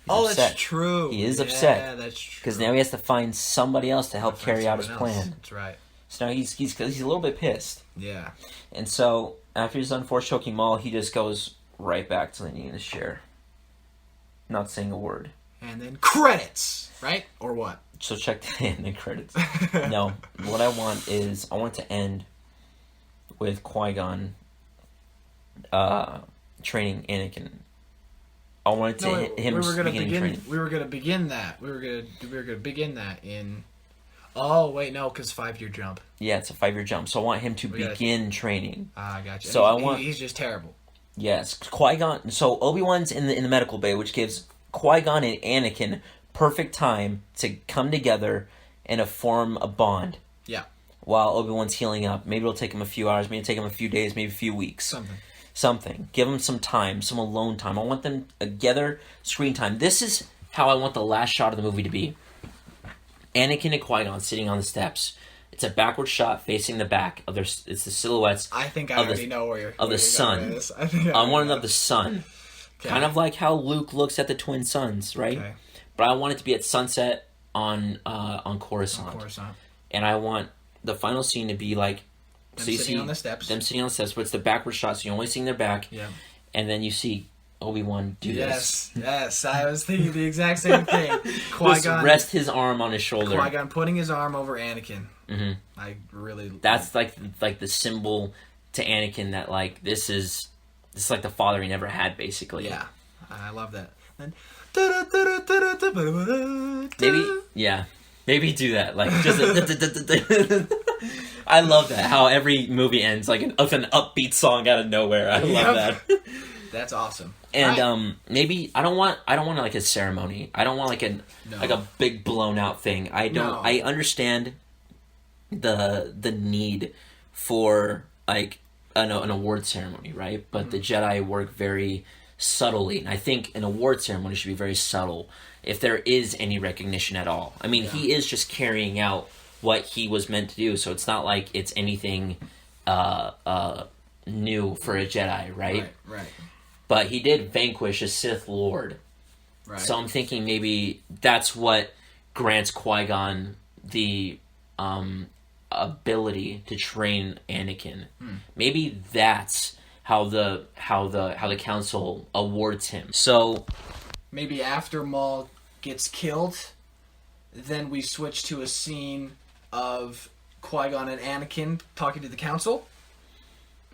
That's true. He is upset. Yeah, that's true. Because now he has to find somebody else to help carry out his plan. That's right. So now he's a little bit pissed. Yeah. And so after he's done force choking Maul, he just goes right back to leaning in his chair, not saying a word. And then credits, right? Or what? So check the credits. No, what I want to end with Qui-Gon training Anakin. I wanted him beginning training. We were gonna begin that. We were gonna begin that in. Oh wait, no, because 5-year jump. Yeah, it's a 5-year jump. So I want him to begin training. I got you. So he's just terrible. Yes, Qui-Gon. So Obi-Wan's in the medical bay, which gives Qui-Gon and Anakin perfect time to come together and form a bond. Yeah. While Obi-Wan's healing up, maybe it'll take him a few hours, maybe it'll take him a few days, maybe a few weeks. Something. Give them some time, some alone time. I want them together, screen time. This is how I want the last shot of the movie to be. Anakin and Qui-Gon sitting on the steps. It's a backward shot facing the back of their. It's the silhouettes. I think I already know where you're. Of the sun. I want it of the sun. Okay. Kind of like how Luke looks at the twin suns, right? Okay. But I want it to be at sunset on Coruscant. And I want the final scene to be like. Them sitting on the steps. Them sitting on the steps, but it's the backward shot, so you're only seeing their back. Yeah. And then you see Obi-Wan do this. Yes. I was thinking the exact same thing. Qui-Gon, just rest his arm on his shoulder. Qui-Gon putting his arm over Anakin. Mm-hmm. I really. That's like the symbol to Anakin that like this is like the father he never had, basically. Yeah, I love that. And maybe do that. Like just. I love that how every movie ends like with an upbeat song out of nowhere. I love that. That's awesome. And maybe I don't want like a ceremony. I don't want like a big blown out thing. I understand the need for like an award ceremony, right? But the Jedi work very subtly, and I think an award ceremony should be very subtle if there is any recognition at all. I mean, he is just carrying out what he was meant to do, so it's not like it's anything new for a Jedi, right? Right. But he did vanquish a Sith Lord. Right. So I'm thinking maybe that's what grants Qui-Gon the ability to train Anakin. Maybe that's how the council awards him. So maybe after Maul gets killed, then we switch to a scene of Qui-Gon and Anakin talking to the council,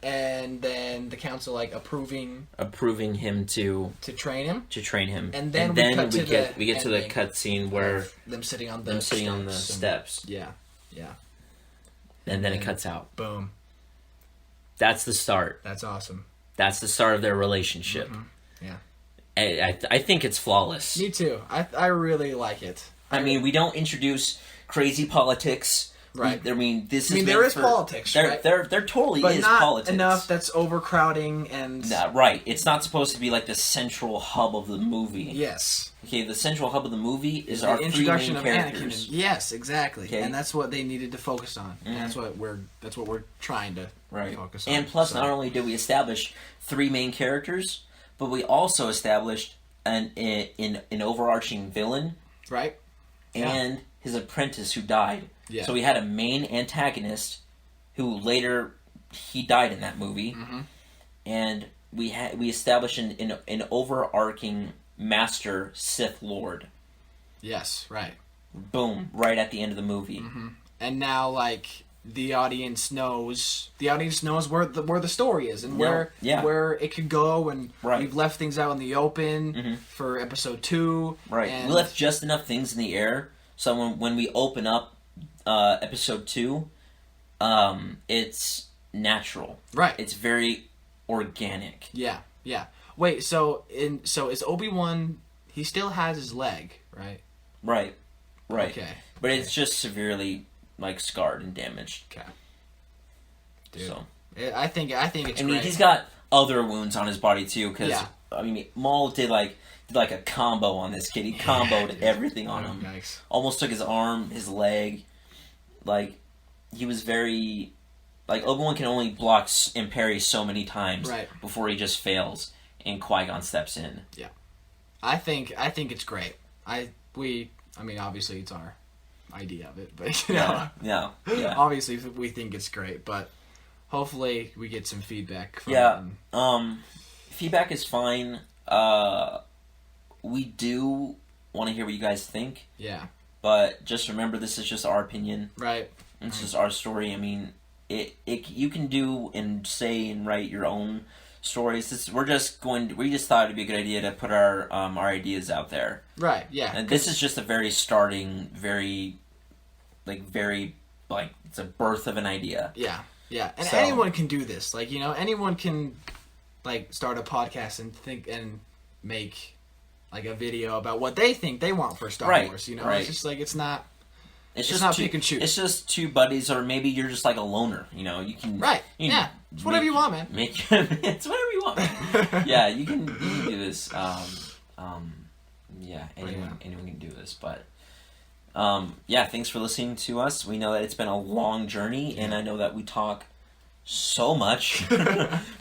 and then the council like approving him to train him, and then we get to the cutscene where them sitting on the steps. Yeah. And then it cuts out. Boom. That's the start. That's awesome. That's the start of their relationship. Mm-hmm. Yeah. I think it's flawless. Me too. I really like it. I mean, we don't introduce crazy politics. Right. There is politics, right? There totally but is not politics. Enough that's overcrowding and... right. It's not supposed to be like the central hub of the movie. Yes. Okay, the central hub of the movie is our introduction three main of characters. Anakin. Yes, exactly. Okay. And that's what they needed to focus on. Mm-hmm. And that's what we're trying to focus on. And plus, not only did we establish three main characters, but we also established an overarching villain. Right. And his apprentice who died. Yeah. So we had a main antagonist who later he died in that movie. Mm-hmm. And we established an overarching master Sith Lord. Yes, right. Boom, right at the end of the movie. Mm-hmm. And now like the audience knows where the story is and where it could go, and we've left things out in the open for episode 2. Right. And we left just enough things in the air so when we open up episode 2, it's natural. Right. It's very organic. Yeah. Wait, so is Obi-Wan, he still has his leg, right? Right. Okay. But it's just severely like scarred and damaged. Okay. Dude. So I think it's great. He's got other wounds on his body too, because Maul did like a combo on this kid. He comboed everything on him. Nice. Almost took his arm, his leg. Like he was very like Obi-Wan can only block and parry so many times before he just fails, and Qui-Gon steps in. Yeah, I think it's great. Obviously it's our idea of it, but yeah. Obviously we think it's great, but hopefully we get some feedback from it. Feedback is fine. We do want to hear what you guys think. Yeah. But just remember, this is just our opinion. Right. It's just our story. I mean, you can do and say and write your own stories. We just thought it'd be a good idea to put our ideas out there. Right. Yeah. And this is just a very starting, it's a birth of an idea. Yeah. Yeah. And anyone can do this. Like, anyone can start a podcast and think and make like a video about what they think they want for Star Wars. It's just like it's not pick and choose. It's just two buddies, or maybe you're just like a loner. You can it's whatever you want, man. It's whatever you want, man. Yeah, you can do this. Anyone can do this, but thanks for listening to us. We know that it's been a long journey, and I know that we talk so much.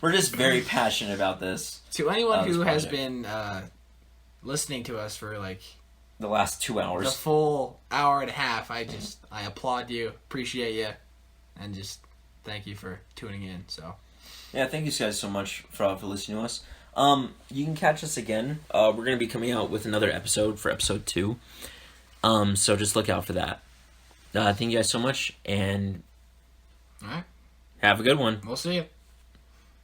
We're just very passionate about this. To anyone who has been listening to us for the last 2 hours, the full hour and a half, I applaud you, appreciate you, and just thank you for tuning in. So thank you guys so much for listening to us. You can catch us again. We're going to be coming out with another episode for episode 2. So just look out for that. Thank you guys so much, and All right. have a good one. We'll see you.